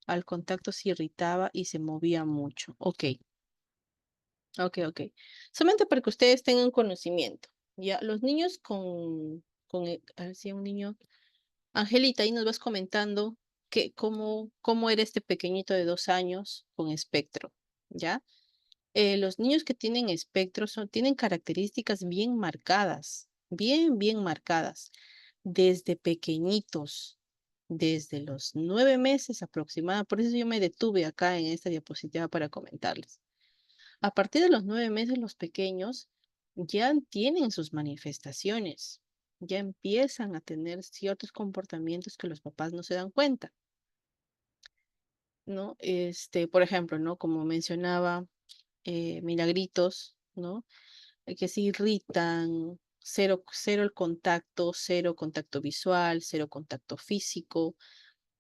al contacto se irritaba y se movía mucho. Ok, ok, ok. Solamente para que ustedes tengan conocimiento. Ya, los niños a ver si un niño, Angelita, ahí nos vas comentando cómo era este pequeñito de 2 años con espectro, ¿ya? Los niños que tienen espectro tienen características bien marcadas, bien marcadas, desde pequeñitos, desde los 9 meses aproximadamente. Por eso yo me detuve acá en esta diapositiva para comentarles. A partir de los 9 meses, los pequeños ya tienen sus manifestaciones, ya empiezan a tener ciertos comportamientos que los papás no se dan cuenta, ¿no? Por ejemplo, ¿no? Como mencionaba Milagritos, ¿no? Que se irritan, cero cero contacto visual, cero contacto físico,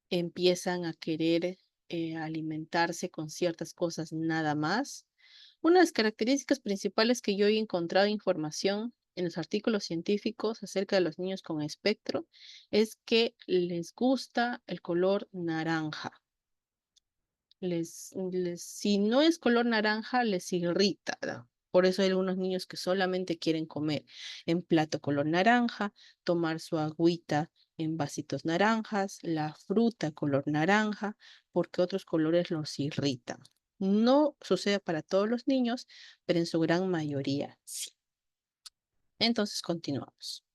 empiezan a querer alimentarse con ciertas cosas nada más. Una de las características principales que yo he encontrado información en los artículos científicos acerca de los niños con espectro es que les gusta el color naranja. Si no es color naranja, les irrita, ¿no? Por eso hay algunos niños que solamente quieren comer en plato color naranja, tomar su agüita en vasitos naranjas, la fruta color naranja, porque otros colores los irritan. No sucede para todos los niños, pero en su gran mayoría sí. Entonces continuamos.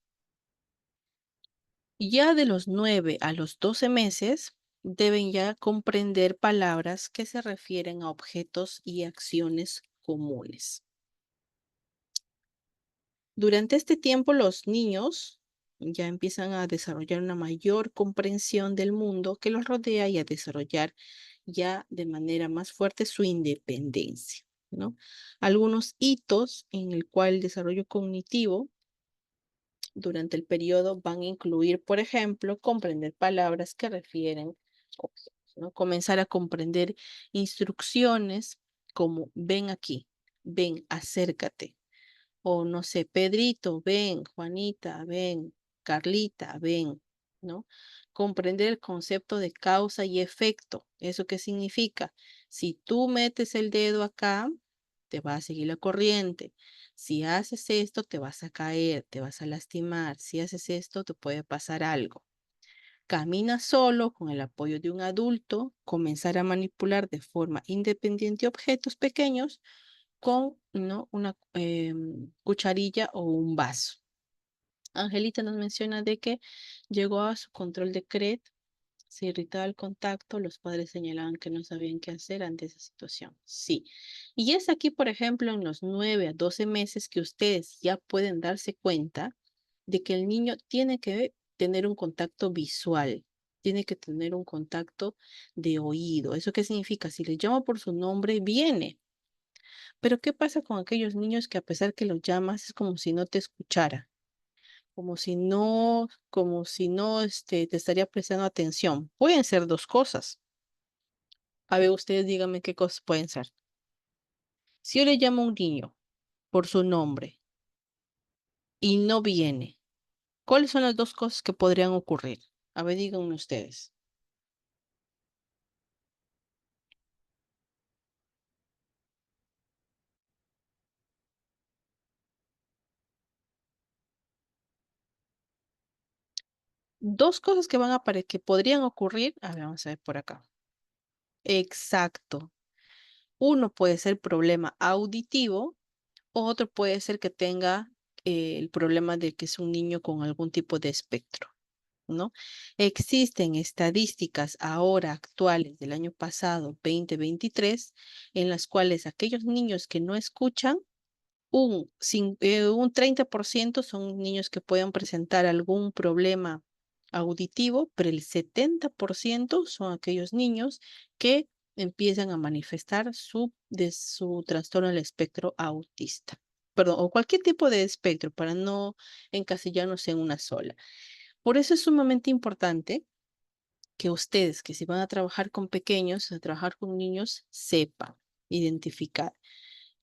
Ya de los 9 a los 12 meses deben ya comprender palabras que se refieren a objetos y acciones comunes. Durante este tiempo los niños ya empiezan a desarrollar una mayor comprensión del mundo que los rodea y a desarrollar ya de manera más fuerte su independencia, ¿no? Algunos hitos en el cual el desarrollo cognitivo durante el periodo van a incluir, por ejemplo, comprender palabras que refieren objetos, ¿no? Comenzar a comprender instrucciones como ven aquí, ven, acércate, o no sé, Pedrito, ven, Juanita, ven, Carlita, ven, ¿no? Comprender el concepto de causa y efecto. ¿Eso qué significa? Si tú metes el dedo acá, te va a seguir la corriente. Si haces esto, te vas a caer, te vas a lastimar. Si haces esto, te puede pasar algo. Camina solo con el apoyo de un adulto, comenzar a manipular de forma independiente objetos pequeños con, ¿no? una cucharilla o un vaso. Angelita nos menciona de que llegó a su control de CRED, se irritaba el contacto, los padres señalaban que no sabían qué hacer ante esa situación. Sí. Y es aquí, por ejemplo, en los 9 a 12 meses que ustedes ya pueden darse cuenta de que el niño tiene que tener un contacto visual, tiene que tener un contacto de oído. ¿Eso qué significa? Si le llamo por su nombre, viene. Pero ¿qué pasa con aquellos niños que a pesar que los llamas es como si no te escuchara? Como si no te estaría prestando atención. Pueden ser dos cosas. A ver, ustedes díganme qué cosas pueden ser. Si yo le llamo a un niño por su nombre y no viene, ¿cuáles son las dos cosas que podrían ocurrir? A ver, díganme ustedes. Dos cosas que que podrían ocurrir. A ver, vamos a ver por acá. Exacto. Uno puede ser problema auditivo. Otro puede ser que tenga el problema de que es un niño con algún tipo de espectro, ¿no? Existen estadísticas ahora actuales del año pasado, 2023, en las cuales aquellos niños que no escuchan, un 30% son niños que pueden presentar algún problema auditivo, pero el 70% son aquellos niños que empiezan a manifestar su trastorno del espectro autista. Perdón, o cualquier tipo de espectro para no encasillarnos en una sola. Por eso es sumamente importante que ustedes, que si van a trabajar con pequeños, a trabajar con niños, sepan identificar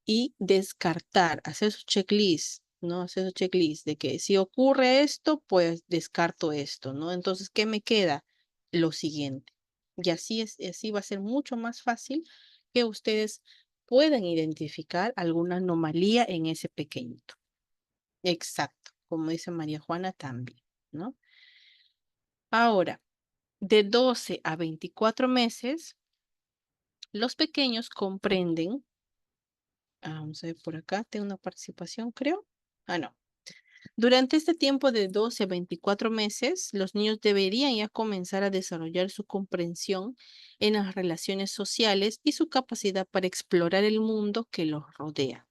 y descartar, hacer su checklist, ¿no? Hacer su checklist de que si ocurre esto, pues descarto esto, ¿no? Entonces, ¿qué me queda? Lo siguiente. Y así va a ser mucho más fácil que ustedes puedan identificar alguna anomalía en ese pequeñito. Exacto, como dice María Juana también, ¿no? Ahora, de 12 a 24 meses, los pequeños comprenden, vamos a ver por acá, tengo una participación, creo. Ah, no. Durante este tiempo de 12 a 24 meses, los niños deberían ya comenzar a desarrollar su comprensión en las relaciones sociales y su capacidad para explorar el mundo que los rodea.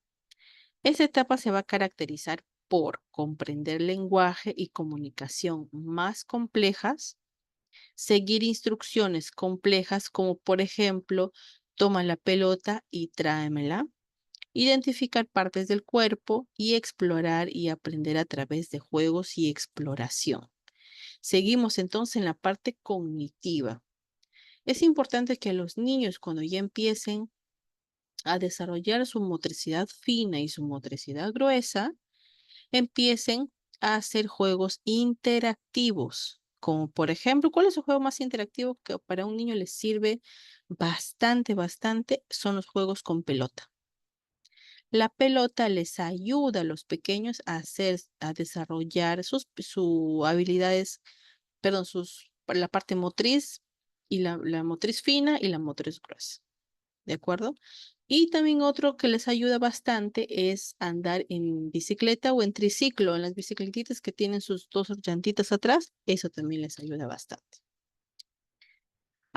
Esta etapa se va a caracterizar por comprender lenguaje y comunicación más complejas, seguir instrucciones complejas como por ejemplo, toma la pelota y tráemela, identificar partes del cuerpo y explorar y aprender a través de juegos y exploración. Seguimos entonces en la parte cognitiva. Es importante que los niños cuando ya empiecen a desarrollar su motricidad fina y su motricidad gruesa, empiecen a hacer juegos interactivos. Como por ejemplo, ¿cuál es el juego más interactivo que para un niño les sirve bastante, bastante? Son los juegos con pelota. La pelota les ayuda a los pequeños a desarrollar sus habilidades, perdón, la parte motriz y la motriz fina y la motriz gruesa. ¿De acuerdo? Y también otro que les ayuda bastante es andar en bicicleta o en triciclo, en las bicicletitas que tienen sus dos llantitas atrás, eso también les ayuda bastante.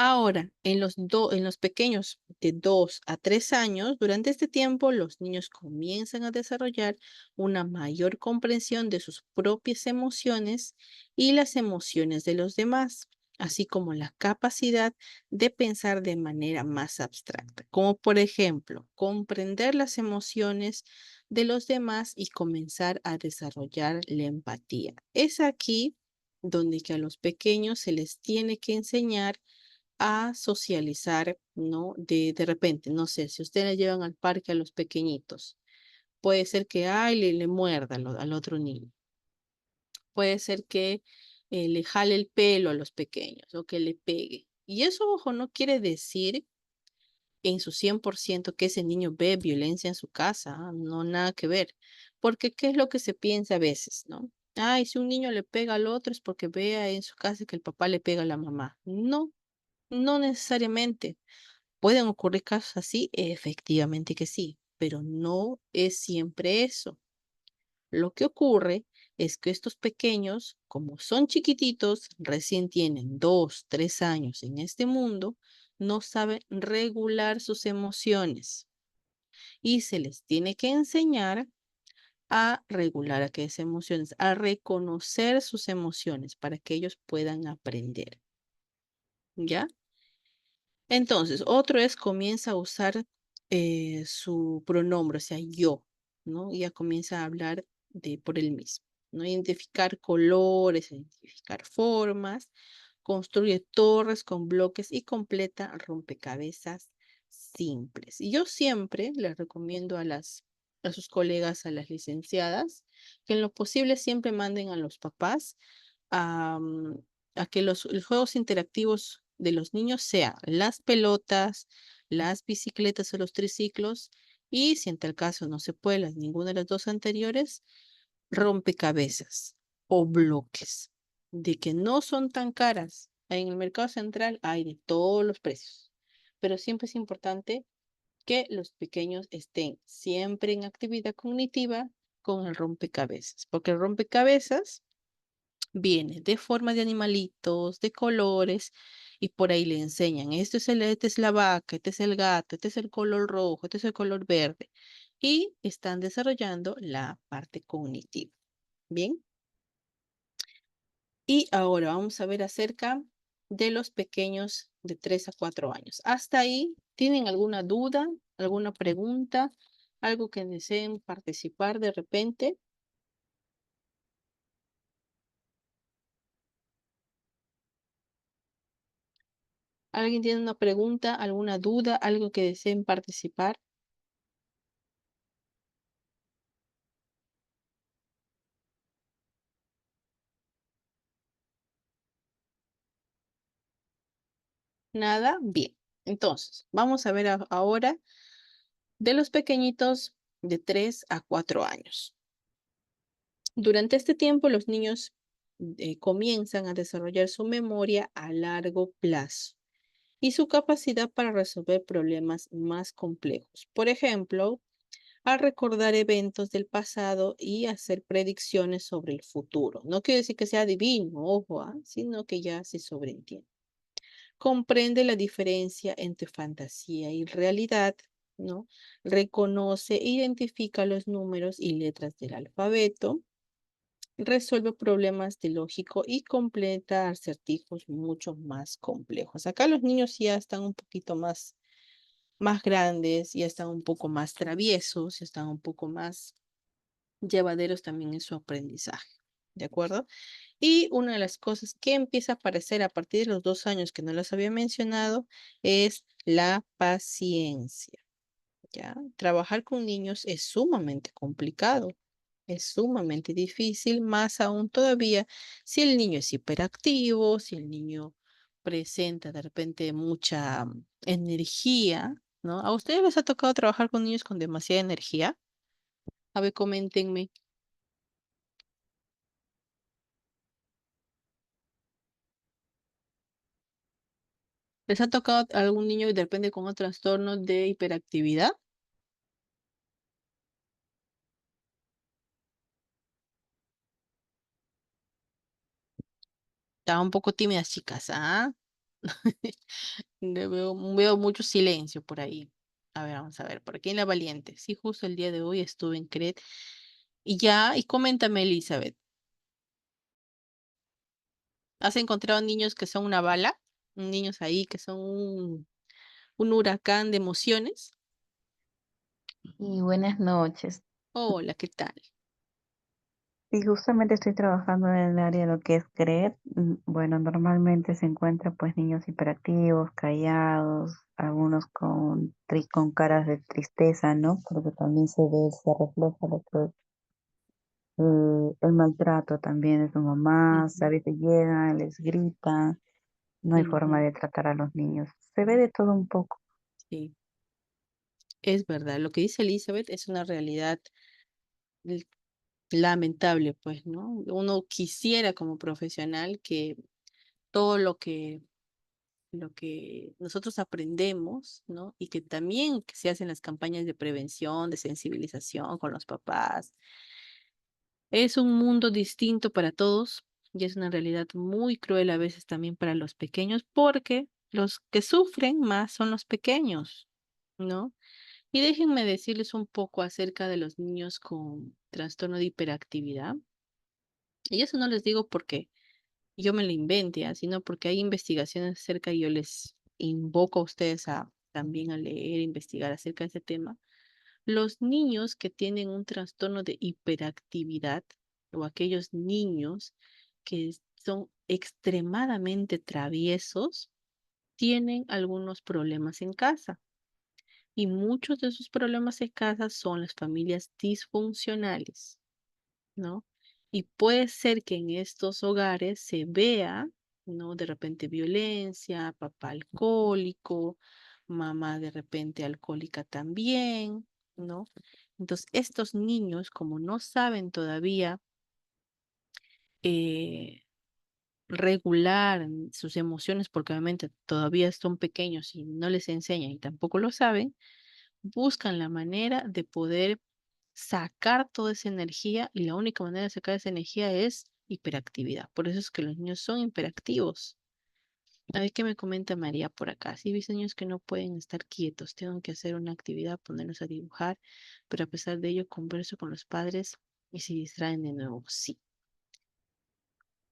Ahora, en los pequeños de 2 a 3 años, durante este tiempo, los niños comienzan a desarrollar una mayor comprensión de sus propias emociones y las emociones de los demás, así como la capacidad de pensar de manera más abstracta, como por ejemplo, comprender las emociones de los demás y comenzar a desarrollar la empatía. Es aquí donde que a los pequeños se les tiene que enseñar a socializar, ¿no? De repente, no sé, si ustedes llevan al parque a los pequeñitos, puede ser que, ay, le muerda al otro niño, puede ser que le jale el pelo a los pequeños o que le pegue. Y eso, ojo, no quiere decir en su 100% que ese niño ve violencia en su casa, no, nada que ver, porque ¿qué es lo que se piensa a veces, no? Ay, si un niño le pega al otro es porque vea en su casa que el papá le pega a la mamá. No, no necesariamente. ¿Pueden ocurrir casos así? Efectivamente que sí, pero no es siempre eso. Lo que ocurre es que estos pequeños, como son chiquititos, recién tienen 2, 3 años en este mundo, no saben regular sus emociones y se les tiene que enseñar a regular aquellas emociones, a reconocer sus emociones para que ellos puedan aprender. ¿Ya? Entonces, otro es comienza a usar su pronombre, o sea, yo, ¿no? Ya comienza a hablar de por él mismo, ¿no? Identificar colores, identificar formas, construye torres con bloques y completa rompecabezas simples. Y yo siempre les recomiendo a sus colegas, a las licenciadas, que en lo posible siempre manden a los papás a, a que los juegos interactivos de los niños sean las pelotas, las bicicletas o los triciclos, y si en tal caso no se puede ninguna de las dos anteriores, rompecabezas o bloques, de que no son tan caras. En el mercado central hay de todos los precios, pero siempre es importante que los pequeños estén siempre en actividad cognitiva con el rompecabezas, porque el rompecabezas viene de forma de animalitos, de colores, y por ahí le enseñan, esta es la vaca, este es el gato, este es el color rojo, este es el color verde, y están desarrollando la parte cognitiva. Bien, y ahora vamos a ver acerca de los pequeños de 3 a 4 años. Hasta ahí, ¿tienen alguna duda, alguna pregunta, algo que deseen participar de repente? ¿Alguien tiene una pregunta, alguna duda, algo que deseen participar? Nada, bien. Entonces, vamos a ver ahora de los pequeñitos de 3 a 4 años. Durante este tiempo, los niños comienzan a desarrollar su memoria a largo plazo y su capacidad para resolver problemas más complejos. Por ejemplo, a recordar eventos del pasado y hacer predicciones sobre el futuro. No quiere decir que sea divino, ojo, sino que ya se sobreentiende. Comprende la diferencia entre fantasía y realidad, ¿no? Reconoce e identifica los números y letras del alfabeto, resuelve problemas de lógico y completa acertijos mucho más complejos. Acá los niños ya están un poquito más grandes, ya están un poco más traviesos, ya están un poco más llevaderos también en su aprendizaje. ¿De acuerdo? Y una de las cosas que empieza a aparecer a partir de los 2 años que no las había mencionado es la paciencia, ¿ya? Trabajar con niños es sumamente complicado, es sumamente difícil, más aún todavía si el niño es hiperactivo, si el niño presenta de repente mucha energía, ¿no? ¿A ustedes les ha tocado trabajar con niños con demasiada energía? A ver, coméntenme. ¿Les ha tocado algún niño que de repente con un trastorno de hiperactividad? Estaban un poco tímidas, chicas, ¿ah? Veo mucho silencio por ahí. A ver, vamos a ver, por aquí en La Valiente. Sí, justo el día de hoy estuve en CRED. Y coméntame, Elizabeth, ¿has encontrado niños que son una bala? Niños ahí que son un huracán de emociones. Y buenas noches. Hola, ¿qué tal? Y justamente estoy trabajando en el área de lo que es CRED. Bueno, normalmente se encuentran pues niños hiperactivos, callados, algunos con caras de tristeza, ¿no? Porque también se refleja lo que es el maltrato también de su mamá, a Ujú, veces llegan, les grita, no hay forma ujú, de tratar a los niños. Se ve de todo un poco. sí, es verdad. Lo que dice Elizabeth es una realidad l- lamentable, pues, ¿no? Uno quisiera como profesional que todo lo que nosotros aprendemos, ¿no? Y que también que se hacen las campañas de prevención, de sensibilización con los papás. Es un mundo distinto para todos y es una realidad muy cruel a veces también para los pequeños porque los que sufren más son los pequeños, ¿no? Y déjenme decirles un poco acerca de los niños con trastorno de hiperactividad. Y eso no les digo porque yo me lo invente, sino porque hay investigaciones acerca y yo les invoco a ustedes a también a leer, investigar acerca de ese tema. Los niños que tienen un trastorno de hiperactividad o aquellos niños que son extremadamente traviesos tienen algunos problemas en casa. Y muchos de esos problemas en casa son las familias disfuncionales, ¿no? Y puede ser que en estos hogares se vea, ¿no? De repente violencia, papá alcohólico, mamá de repente alcohólica también, ¿no? Entonces, estos niños, como no saben todavía eh, regular sus emociones, porque obviamente todavía son pequeños y no les enseñan y tampoco lo saben, buscan la manera de poder sacar toda esa energía y la única manera de sacar esa energía es hiperactividad. Por eso es que los niños son hiperactivos. A ver qué me comenta María por acá. Sí, ves niños que no pueden estar quietos, tienen que hacer una actividad, ponerlos a dibujar, pero a pesar de ello converso con los padres y se distraen de nuevo. Sí.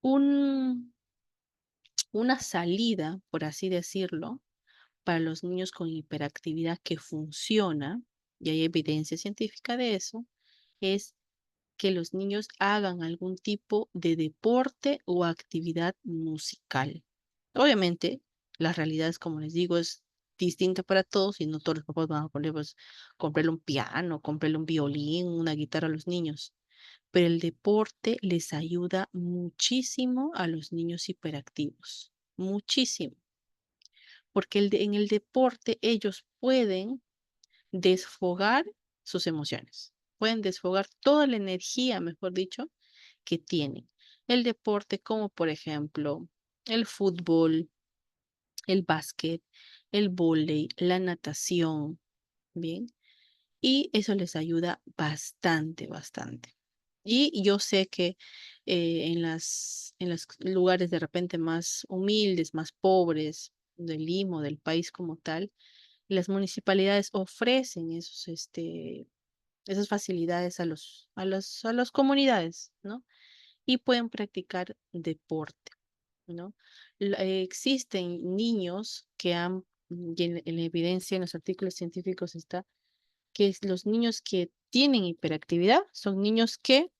Un, una salida, por así decirlo, para los niños con hiperactividad que funciona, y hay evidencia científica de eso, es que los niños hagan algún tipo de deporte o actividad musical. Obviamente, la realidad es, como les digo, es distinta para todos y no todos los papás van a poner, pues, comprarle un piano, comprarle un violín, una guitarra a los niños. Pero el deporte les ayuda muchísimo a los niños hiperactivos, muchísimo, porque en el deporte ellos pueden desfogar sus emociones, pueden desfogar toda la energía, mejor dicho, que tienen. El deporte como por ejemplo el fútbol, el básquet, el vóley, la natación, ¿bien? Y eso les ayuda bastante, bastante. Y yo sé que en los lugares de repente más humildes, más pobres del Limo, del país como tal, las municipalidades ofrecen esas facilidades a las comunidades, ¿no? Y pueden practicar deporte, ¿no? Existen niños que en la evidencia, en los artículos científicos está, los niños que tienen hiperactividad son niños que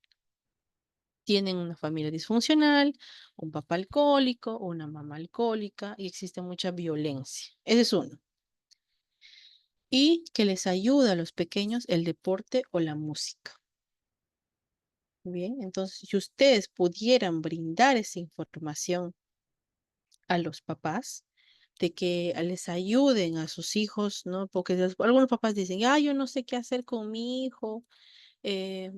tienen una familia disfuncional, un papá alcohólico, una mamá alcohólica y existe mucha violencia. Ese es uno. Y que les ayuda a los pequeños el deporte o la música. Bien, entonces, si ustedes pudieran brindar esa información a los papás, de que les ayuden a sus hijos, ¿no? Porque algunos papás dicen, ah, yo no sé qué hacer con mi hijo, eh,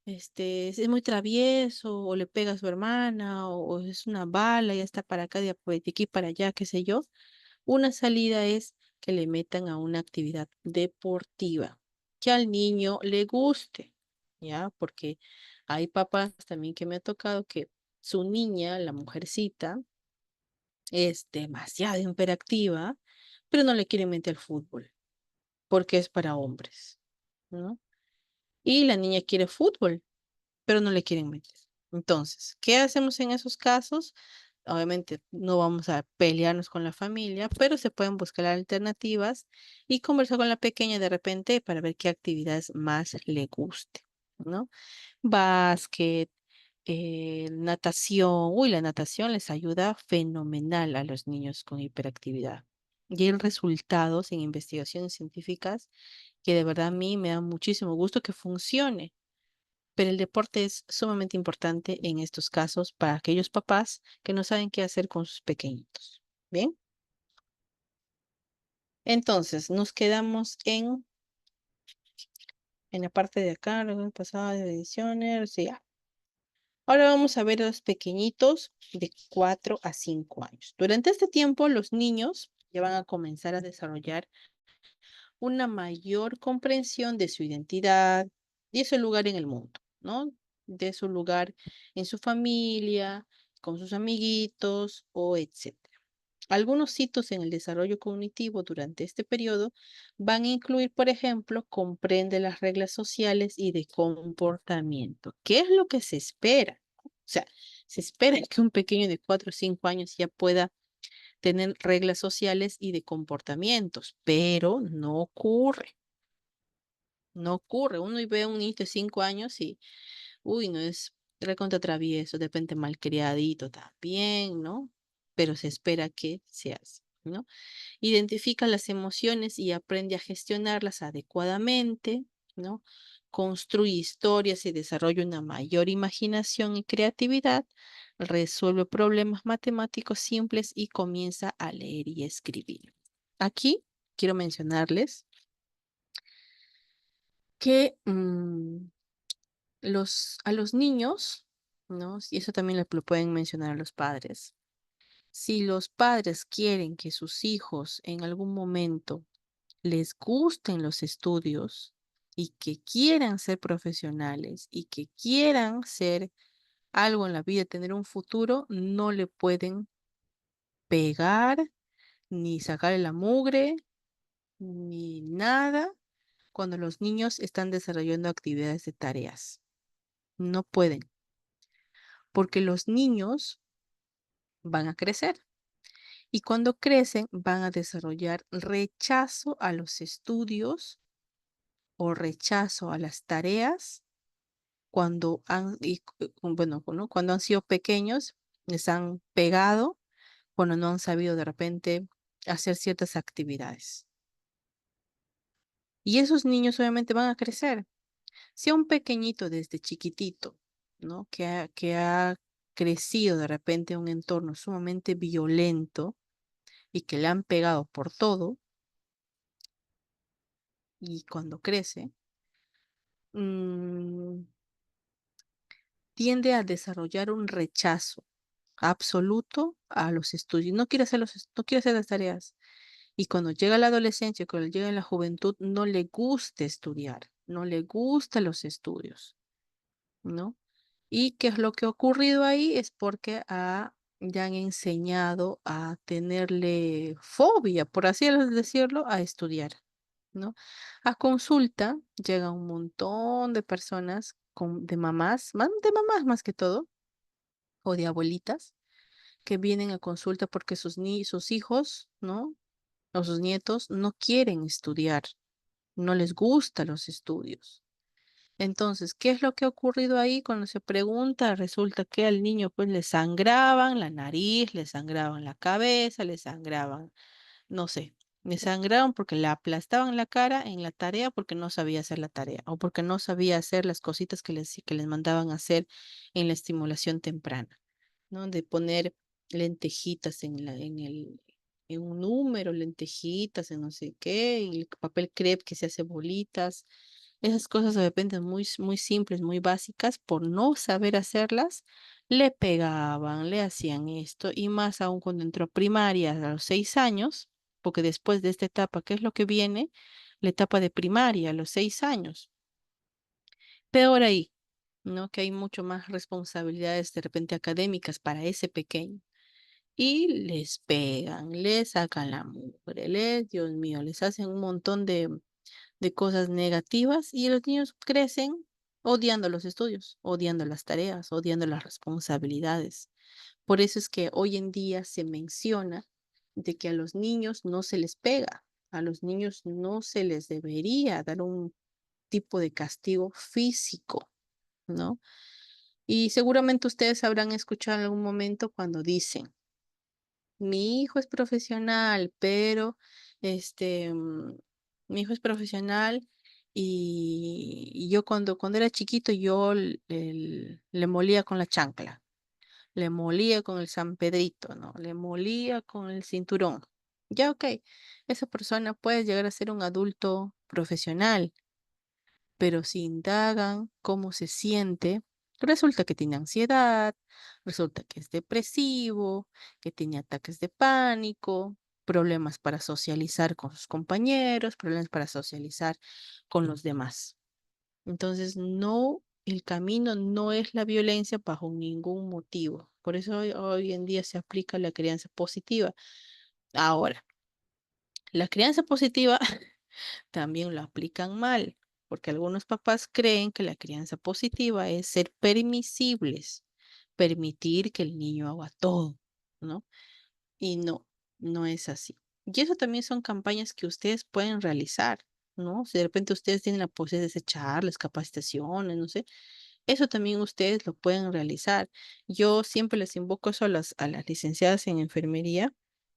es muy travieso, o le pega a su hermana, o es una bala, ya está para acá, de aquí para allá, qué sé yo. Una salida es que le metan a una actividad deportiva que al niño le guste, ¿ya? Porque hay papás también que me ha tocado que su niña, la mujercita, es demasiado hiperactiva, pero no le quieren meter al fútbol porque es para hombres, ¿no? Y la niña quiere fútbol, pero no le quieren meter. Entonces, ¿qué hacemos en esos casos? Obviamente no vamos a pelearnos con la familia, pero se pueden buscar alternativas y conversar con la pequeña de repente para ver qué actividades más le guste, ¿no? Básquet, natación. Uy, la natación les ayuda fenomenal a los niños con hiperactividad. Y hay resultados en investigaciones científicas que de verdad a mí me da muchísimo gusto que funcione. Pero el deporte es sumamente importante en estos casos para aquellos papás que no saben qué hacer con sus pequeñitos. Bien, entonces nos quedamos en la parte de acá, luego pasada de ediciones, sí, ya. Ahora vamos a ver a los pequeñitos de 4 a 5 años. Durante este tiempo, los niños ya van a comenzar a desarrollar una mayor comprensión de su identidad y de su lugar en el mundo, ¿no? De su lugar en su familia, con sus amiguitos o etcétera. Algunos hitos en el desarrollo cognitivo durante este periodo van a incluir, por ejemplo, comprende las reglas sociales y de comportamiento. ¿Qué es lo que se espera? O sea, se espera que un pequeño de 4 o 5 años ya pueda tener reglas sociales y de comportamientos, pero no ocurre. No ocurre. Uno y ve a un niño de 5 años y, uy, no es recontra travieso, de repente malcriadito también, ¿no? Pero se espera que se hace, ¿no? Identifica las emociones y aprende a gestionarlas adecuadamente, ¿no? Construye historias y desarrolla una mayor imaginación y creatividad, resuelve problemas matemáticos simples y comienza a leer y escribir. Aquí quiero mencionarles que a los niños, ¿no? Y eso también lo pueden mencionar a los padres. Si los padres quieren que sus hijos en algún momento les gusten los estudios y que quieran ser profesionales y que quieran ser algo en la vida, tener un futuro, no le pueden pegar, ni sacarle la mugre, ni nada cuando los niños están desarrollando actividades de tareas. No pueden, porque los niños van a crecer y cuando crecen van a desarrollar rechazo a los estudios o rechazo a las tareas cuando bueno, ¿no? Cuando han sido pequeños, les han pegado, cuando no han sabido de repente hacer ciertas actividades. Y esos niños obviamente van a crecer. Si a un pequeñito desde chiquitito, ¿no? Que ha crecido de repente en un entorno sumamente violento y que le han pegado por todo, y cuando crece, mm, tiende a desarrollar un rechazo absoluto a los estudios. No quiere hacer las tareas. Y cuando llega la adolescencia, cuando llega la juventud, no le gusta estudiar, no le gustan los estudios, ¿no? ¿Y qué es lo que ha ocurrido ahí? Es porque ya han enseñado a tenerle fobia, por así decirlo, a estudiar, ¿no? A consulta llega un montón de personas, de mamás, de mamás más que todo, o de abuelitas, que vienen a consulta porque sus hijos, ¿no? O sus nietos no quieren estudiar, no les gustan los estudios. Entonces, ¿qué es lo que ha ocurrido ahí? Cuando se pregunta, resulta que al niño pues le sangraban la nariz, le sangraban la cabeza, le sangraban, no sé, le sangraban porque le aplastaban la cara en la tarea porque no sabía hacer la tarea o porque no sabía hacer las cositas que les mandaban a hacer en la estimulación temprana, ¿no? De poner lentejitas en un número, lentejitas en no sé qué, y el papel crepe que se hace bolitas. Esas cosas de repente muy simples, muy básicas, por no saber hacerlas, le pegaban, le hacían esto, y más aún cuando entró a primaria a los 6 años, porque después de esta etapa, ¿qué es lo que viene? La etapa de primaria a los 6 años. Peor ahí, ¿no? Que hay mucho más responsabilidades de repente académicas para ese pequeño. y les pegan, les sacan la mugre, Dios mío, les hacen un montón de cosas negativas y los niños crecen odiando los estudios, odiando las tareas, odiando las responsabilidades. Por eso es que hoy en día se menciona de que a los niños no se les pega, a los niños no se les debería dar un tipo de castigo físico, ¿no? Y seguramente ustedes habrán escuchado en algún momento cuando dicen, mi hijo es profesional, pero este, mi hijo es profesional y yo cuando era chiquito yo le molía con la chancla, le molía con el San Pedrito, ¿no? Le molía con el cinturón. Ya, ok, esa persona puede llegar a ser un adulto profesional, pero si indagan cómo se siente, resulta que tiene ansiedad, resulta que es depresivo, que tiene ataques de pánico, problemas para socializar con sus compañeros, problemas para socializar con los demás. Entonces, no, el camino no es la violencia bajo ningún motivo. Por eso hoy en día se aplica la crianza positiva. Ahora, la crianza positiva también lo aplican mal, porque algunos papás creen que la crianza positiva es ser permisibles, permitir que el niño haga todo, ¿no? Y no, no es así. Y eso también son campañas que ustedes pueden realizar, ¿no? Si de repente ustedes tienen la posibilidad de hacer charlas, capacitaciones, no sé, eso también ustedes lo pueden realizar. Yo siempre les invoco eso a las licenciadas en enfermería,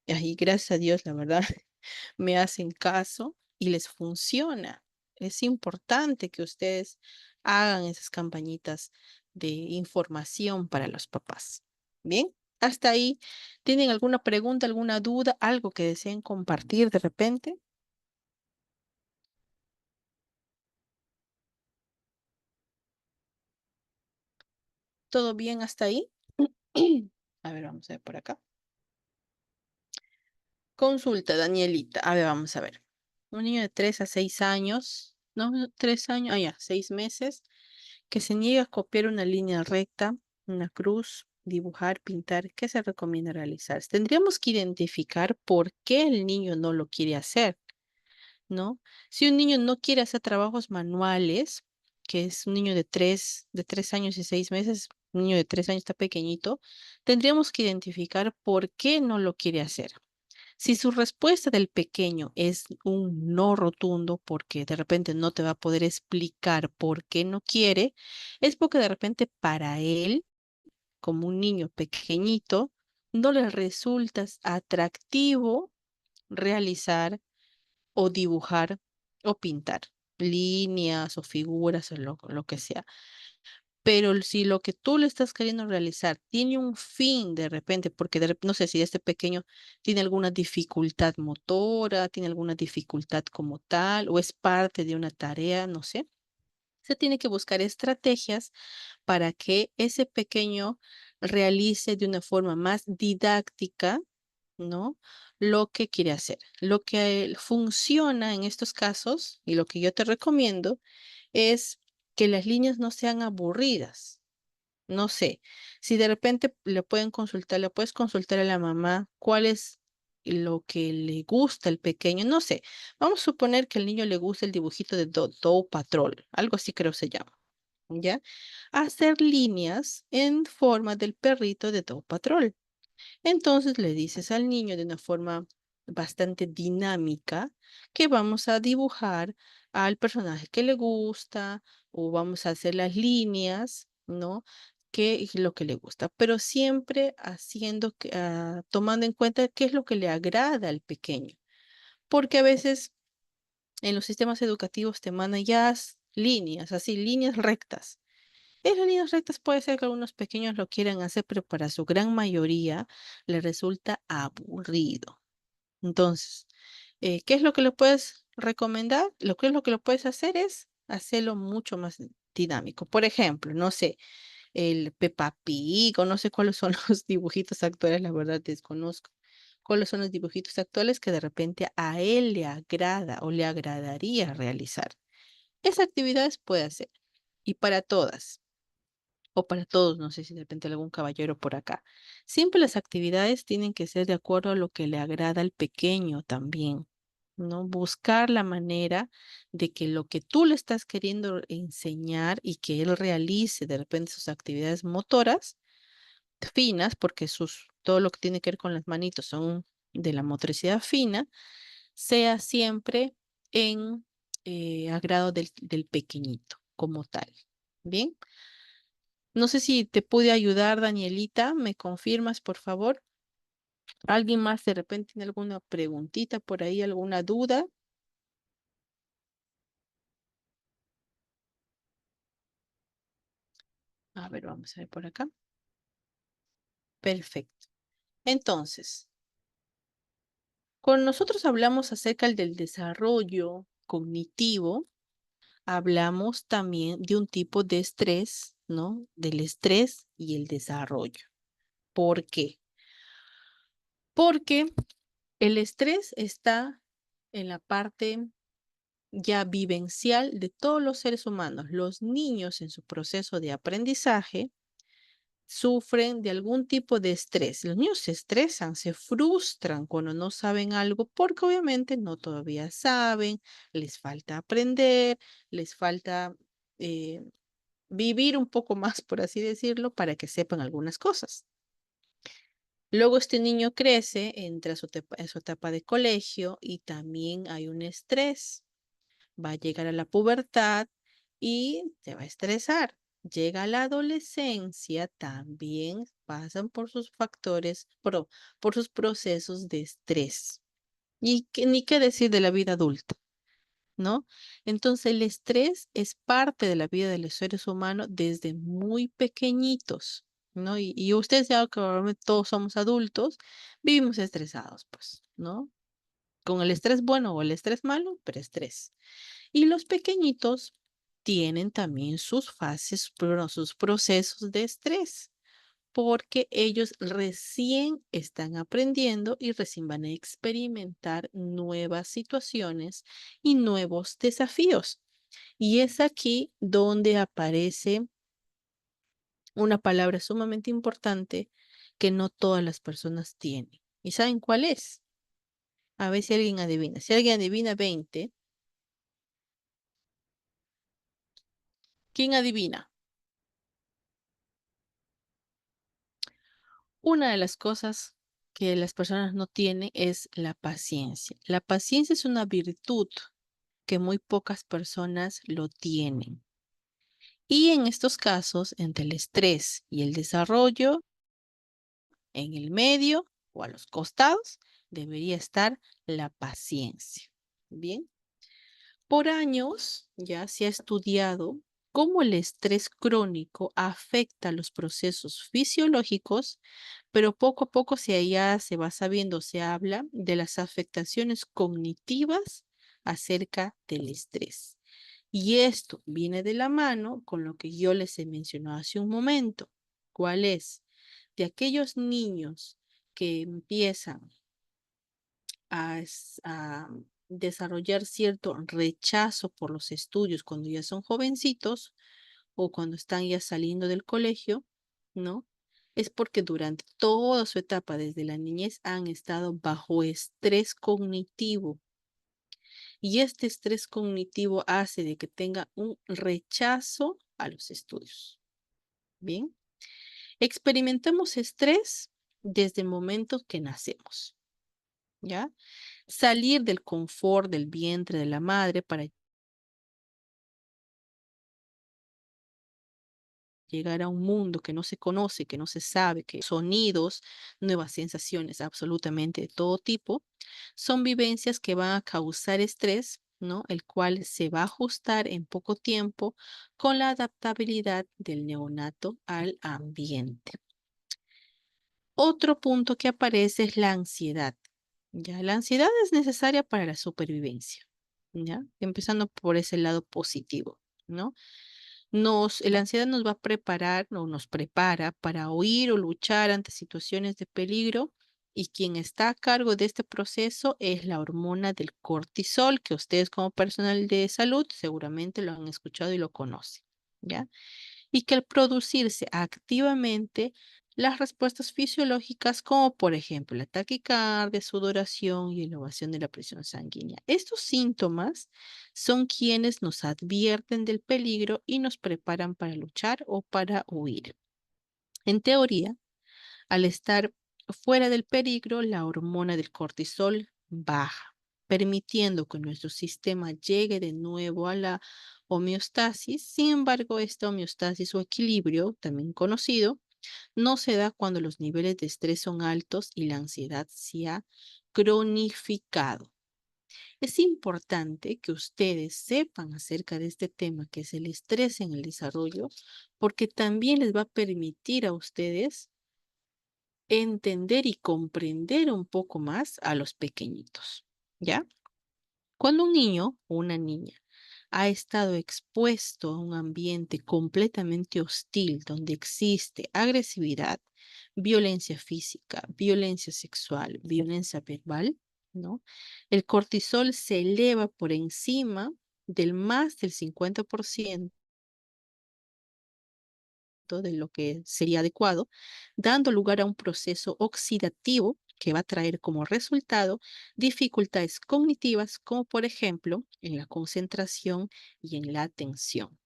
y ahí, gracias a Dios, la verdad, me hacen caso y les funciona. Es importante que ustedes hagan esas campañitas de información para los papás. Bien, hasta ahí. ¿Tienen alguna pregunta, alguna duda, algo que deseen compartir de repente? ¿Todo bien hasta ahí? A ver, vamos a ver por acá. Consulta, Danielita. A ver, vamos a ver. Un niño de 3 a 6 años, no, 3 años, ya, 6 meses, que se niega a copiar una línea recta, una cruz, dibujar, pintar. ¿Qué se recomienda realizar? Tendríamos que identificar por qué el niño no lo quiere hacer, ¿no? Si un niño no quiere hacer trabajos manuales, que es un niño de 3 años y 6 meses, un niño de 3 años está pequeñito, tendríamos que identificar por qué no lo quiere hacer. Si su respuesta del pequeño es un no rotundo, porque de repente no te va a poder explicar por qué no quiere, es porque de repente para él, como un niño pequeñito, no le resulta atractivo realizar o dibujar o pintar líneas o figuras o lo que sea. Pero si lo que tú le estás queriendo realizar tiene un fin de repente, porque no sé si este pequeño tiene alguna dificultad motora, tiene alguna dificultad como tal, o es parte de una tarea, no sé, se tiene que buscar estrategias para que ese pequeño realice de una forma más didáctica, ¿no? Lo que quiere hacer. Lo que funciona en estos casos y lo que yo te recomiendo es que las líneas no sean aburridas. No sé, si de repente le puedes consultar a la mamá cuál es lo que le gusta al pequeño. No sé, vamos a suponer que al niño le gusta el dibujito de Dow Patrol, algo así creo se llama, ¿ya? Hacer líneas en forma del perrito de Dow Patrol. Entonces le dices al niño de una forma bastante dinámica que vamos a dibujar al personaje que le gusta o vamos a hacer las líneas, ¿no? Que es lo que le gusta, pero siempre haciendo tomando en cuenta qué es lo que le agrada al pequeño, porque a veces en los sistemas educativos te mandan ya líneas, así, líneas rectas. Esas líneas rectas puede ser que algunos pequeños lo quieran hacer, pero para su gran mayoría le resulta aburrido. Entonces, ¿qué es lo que le puedes recomendar? Lo que es lo que lo puedes hacer es hacerlo mucho más dinámico. Por ejemplo, no sé, el Peppa Pig o no sé cuáles son los dibujitos actuales, la verdad desconozco. ¿Cuáles son los dibujitos actuales que de repente a él le agrada o le agradaría realizar? Esas actividades puede hacer. Y para todas. o para todos, no sé si de repente algún caballero por acá. Siempre las actividades tienen que ser de acuerdo a lo que le agrada al pequeño también, ¿no? Buscar la manera de que lo que tú le estás queriendo enseñar y que él realice de repente sus actividades motoras finas, porque todo lo que tiene que ver con las manitos son de la motricidad fina, sea siempre en agrado del pequeñito como tal. Bien, no sé si te pude ayudar, Danielita, ¿me confirmas, por favor? ¿Alguien más de repente tiene alguna preguntita por ahí, alguna duda? A ver, vamos a ver por acá. Perfecto. Entonces, cuando nosotros hablamos acerca del desarrollo cognitivo, hablamos también de un tipo de estrés, ¿no? Del estrés y el desarrollo. ¿Por qué? Porque el estrés está en la parte ya vivencial de todos los seres humanos. Los niños en su proceso de aprendizaje sufren de algún tipo de estrés. Los niños se estresan, se frustran cuando no saben algo porque obviamente no todavía saben, les falta aprender, les falta eh, vivir un poco más, por así decirlo, para que sepan algunas cosas. Luego este niño crece, entra a su etapa de colegio y también hay un estrés. Va a llegar a la pubertad y se va a estresar. Llega a la adolescencia, también pasan por sus factores, por sus procesos de estrés. Y ni qué decir de la vida adulta, ¿no? Entonces el estrés es parte de la vida de los seres humanos desde muy pequeñitos, ¿no? Y ustedes ya que probablemente todos somos adultos, vivimos estresados, pues, ¿no? Con el estrés bueno o el estrés malo, pero estrés. Y los pequeñitos tienen también sus fases, pero sus procesos de estrés, porque ellos recién están aprendiendo y recién van a experimentar nuevas situaciones y nuevos desafíos. Y es aquí donde aparece una palabra sumamente importante que no todas las personas tienen. ¿Y saben cuál es? A ver si alguien adivina. Si alguien adivina 20, ¿quién adivina? Una de las cosas que las personas no tienen es la paciencia. La paciencia es una virtud que muy pocas personas lo tienen. Y en estos casos, entre el estrés y el desarrollo, en el medio o a los costados, debería estar la paciencia. Bien, por años ya se ha estudiado cómo el estrés crónico afecta los procesos fisiológicos, pero poco a poco ya se va sabiendo, se habla de las afectaciones cognitivas acerca del estrés. Y esto viene de la mano con lo que yo les he mencionado hace un momento. ¿Cuál es? De aquellos niños que empiezan a desarrollar cierto rechazo por los estudios cuando ya son jovencitos o cuando están ya saliendo del colegio, ¿no? Es porque durante toda su etapa, desde la niñez, han estado bajo estrés cognitivo. Y este estrés cognitivo hace de que tenga un rechazo a los estudios. Bien, experimentamos estrés desde el momento que nacemos, ¿ya? Salir del confort del vientre de la madre para llegar a un mundo que no se conoce, que no se sabe, que sonidos, nuevas sensaciones, absolutamente de todo tipo, son vivencias que van a causar estrés, ¿no? El cual se va a ajustar en poco tiempo con la adaptabilidad del neonato al ambiente. Otro punto que aparece es la ansiedad. Ya, la ansiedad es necesaria para la supervivencia, ¿ya? Empezando por ese lado positivo, ¿no? La ansiedad nos va a preparar o nos prepara para huir o luchar ante situaciones de peligro y quien está a cargo de este proceso es la hormona del cortisol, que ustedes como personal de salud seguramente lo han escuchado y lo conocen, ¿ya? y que al producirse activamente las respuestas fisiológicas como por ejemplo la taquicardia, sudoración y elevación de la presión sanguínea. Estos síntomas son quienes nos advierten del peligro y nos preparan para luchar o para huir. En teoría, al estar fuera del peligro, la hormona del cortisol baja, permitiendo que nuestro sistema llegue de nuevo a la homeostasis. Sin embargo, esta homeostasis o equilibrio, también conocido, no se da cuando los niveles de estrés son altos y la ansiedad se ha cronificado. Es importante que ustedes sepan acerca de este tema, que es el estrés en el desarrollo, porque también les va a permitir a ustedes entender y comprender un poco más a los pequeñitos, ¿ya? Cuando un niño o una niña ha estado expuesto a un ambiente completamente hostil, donde existe agresividad, violencia física, violencia sexual, violencia verbal, ¿no? El cortisol se eleva por encima del más del 50% de lo que sería adecuado, dando lugar a un proceso oxidativo que va a traer como resultado dificultades cognitivas, como por ejemplo en la concentración y en la atención.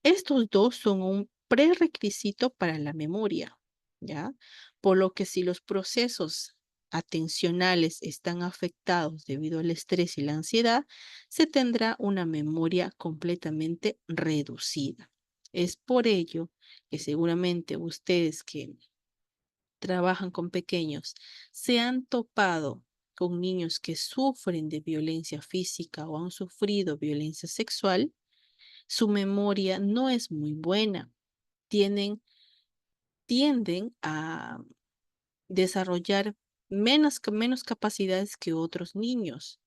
Estos dos son un prerequisito para la memoria, ¿ya? Por lo que si los procesos atencionales están afectados debido al estrés y la ansiedad, se tendrá una memoria completamente reducida. Es por ello que seguramente ustedes que trabajan con pequeños se han topado con niños que sufren de violencia física o han sufrido violencia sexual. Su memoria no es muy buena. Tienden a desarrollar menos capacidades que otros niños.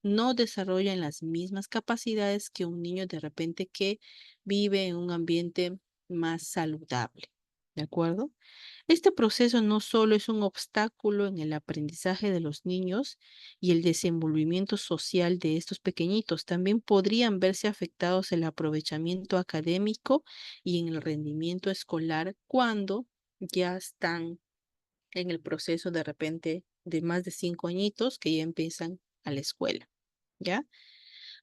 No desarrollan las mismas capacidades que un niño de repente que vive en un ambiente más saludable. ¿De acuerdo? Este proceso no solo es un obstáculo en el aprendizaje de los niños y el desenvolvimiento social de estos pequeñitos, también podrían verse afectados el aprovechamiento académico y en el rendimiento escolar cuando ya están en el proceso de repente de más de 5 añitos que ya empiezan a la escuela, ¿ya?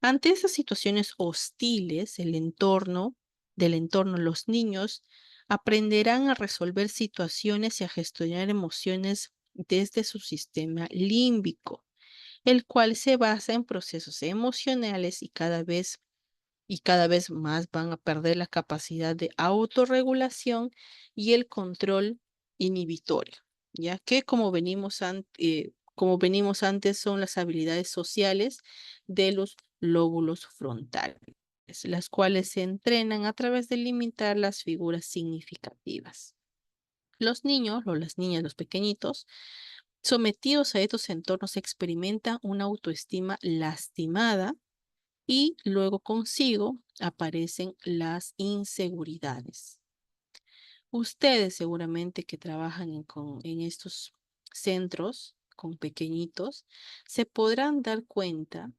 Ante esas situaciones hostiles, del entorno, los niños aprenderán a resolver situaciones y a gestionar emociones desde su sistema límbico, el cual se basa en procesos emocionales y cada vez más van a perder la capacidad de autorregulación y el control inhibitorio, ya que como venimos antes son las habilidades sociales de los lóbulos frontales, las cuales se entrenan a través de limitar las figuras significativas. Los niños o las niñas, los pequeñitos, sometidos a estos entornos experimentan una autoestima lastimada y luego consigo aparecen las inseguridades. Ustedes seguramente que trabajan en estos centros con pequeñitos, se podrán dar cuenta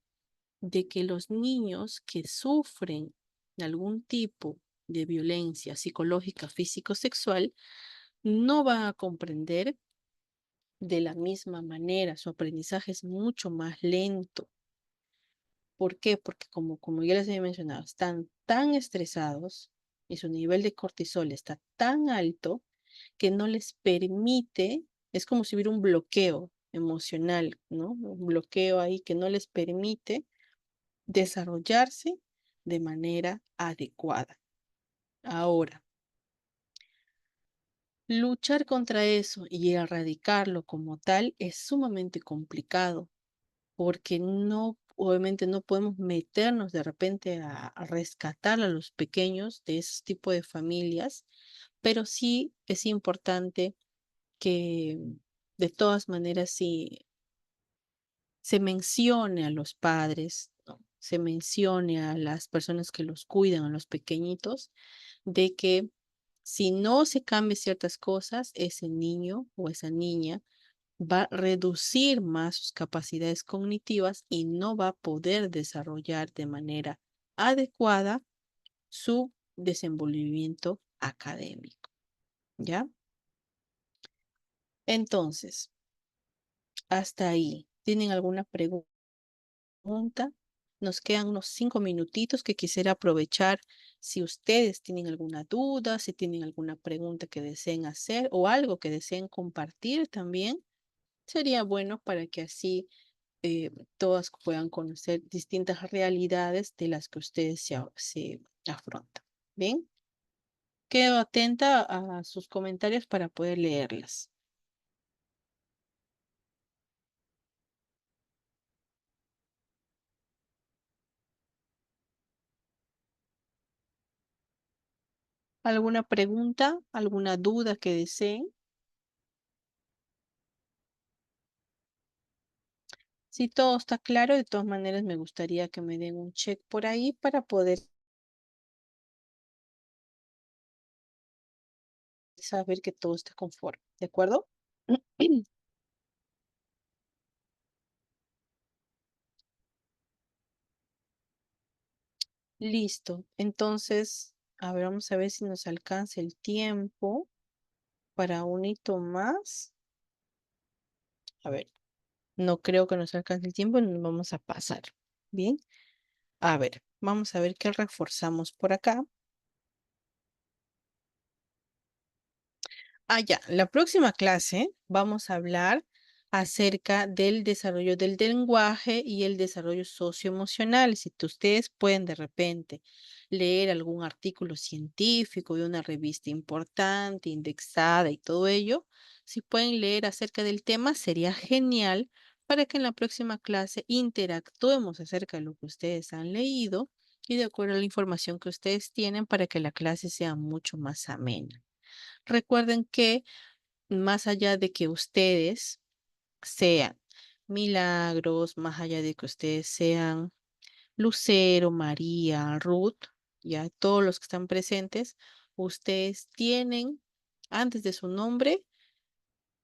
de que los niños que sufren algún tipo de violencia psicológica, físico-sexual, no van a comprender de la misma manera. Su aprendizaje es mucho más lento. ¿Por qué? Porque como ya les había mencionado, están tan estresados y su nivel de cortisol está tan alto que no les permite, es como si hubiera un bloqueo emocional, ¿no? Un bloqueo ahí que no les permite desarrollarse de manera adecuada. Ahora, luchar contra eso y erradicarlo como tal es sumamente complicado porque no, obviamente no podemos meternos de repente a rescatar a los pequeños de ese tipo de familias, pero sí es importante que de todas maneras sí se mencione a los padres, ¿no? Se mencione a las personas que los cuidan, a los pequeñitos, de que si no se cambian ciertas cosas, ese niño o esa niña va a reducir más sus capacidades cognitivas y no va a poder desarrollar de manera adecuada su desenvolvimiento académico. ¿Ya? Entonces, hasta ahí. ¿Tienen alguna pregunta? Nos quedan unos 5 minutitos que quisiera aprovechar si ustedes tienen alguna duda, si tienen alguna pregunta que deseen hacer o algo que deseen compartir también. Sería bueno para que así todas puedan conocer distintas realidades de las que ustedes se afrontan. ¿Bien? Quedo atenta a sus comentarios para poder leerlas. ¿Alguna pregunta? ¿Alguna duda que deseen? Si todo está claro, de todas maneras me gustaría que me den un check por ahí para poder saber que todo está conforme. ¿De acuerdo? Listo. Entonces, a ver, vamos a ver si nos alcanza el tiempo para un hito más. A ver, no creo que nos alcance el tiempo, nos vamos a pasar. Bien. A ver, vamos a ver qué reforzamos por acá. Ya, la próxima clase vamos a hablar acerca del desarrollo del lenguaje y el desarrollo socioemocional. Si ustedes pueden de repente leer algún artículo científico de una revista importante, indexada y todo ello, si pueden leer acerca del tema, sería genial para que en la próxima clase interactuemos acerca de lo que ustedes han leído y de acuerdo a la información que ustedes tienen para que la clase sea mucho más amena. Recuerden que más allá de que ustedes sean Milagros, más allá de que ustedes sean Lucero, María, Ruth, ya todos los que están presentes, ustedes tienen antes de su nombre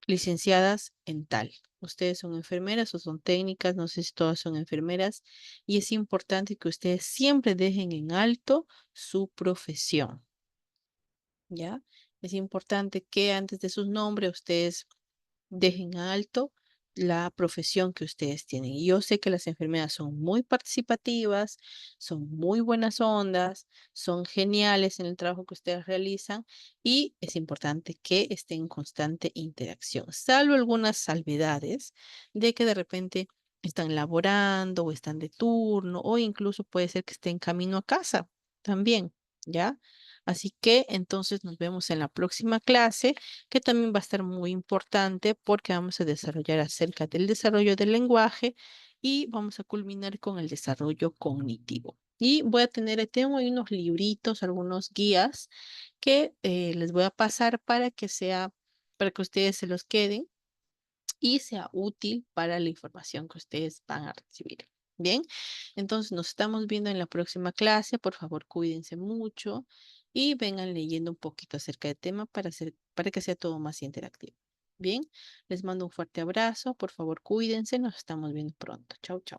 licenciadas en tal. Ustedes son enfermeras o son técnicas, no sé si todas son enfermeras, y es importante que ustedes siempre dejen en alto su profesión. ¿Ya? Es importante que antes de sus nombres ustedes dejen alto la profesión que ustedes tienen. Y yo sé que las enfermeras son muy participativas, son muy buenas ondas, son geniales en el trabajo que ustedes realizan y es importante que estén en constante interacción, salvo algunas salvedades de que de repente están laborando o están de turno o incluso puede ser que estén camino a casa también, ¿ya? Así que entonces nos vemos en la próxima clase que también va a estar muy importante porque vamos a desarrollar acerca del desarrollo del lenguaje y vamos a culminar con el desarrollo cognitivo. Y voy a tener, tengo ahí unos libritos, algunos guías que les voy a pasar para que ustedes se los queden y sea útil para la información que ustedes van a recibir. Bien, entonces nos estamos viendo en la próxima clase. Por favor, cuídense mucho y vengan leyendo un poquito acerca del tema para que sea todo más interactivo. Bien, les mando un fuerte abrazo. Por favor, cuídense. Nos estamos viendo pronto. Chau, chau.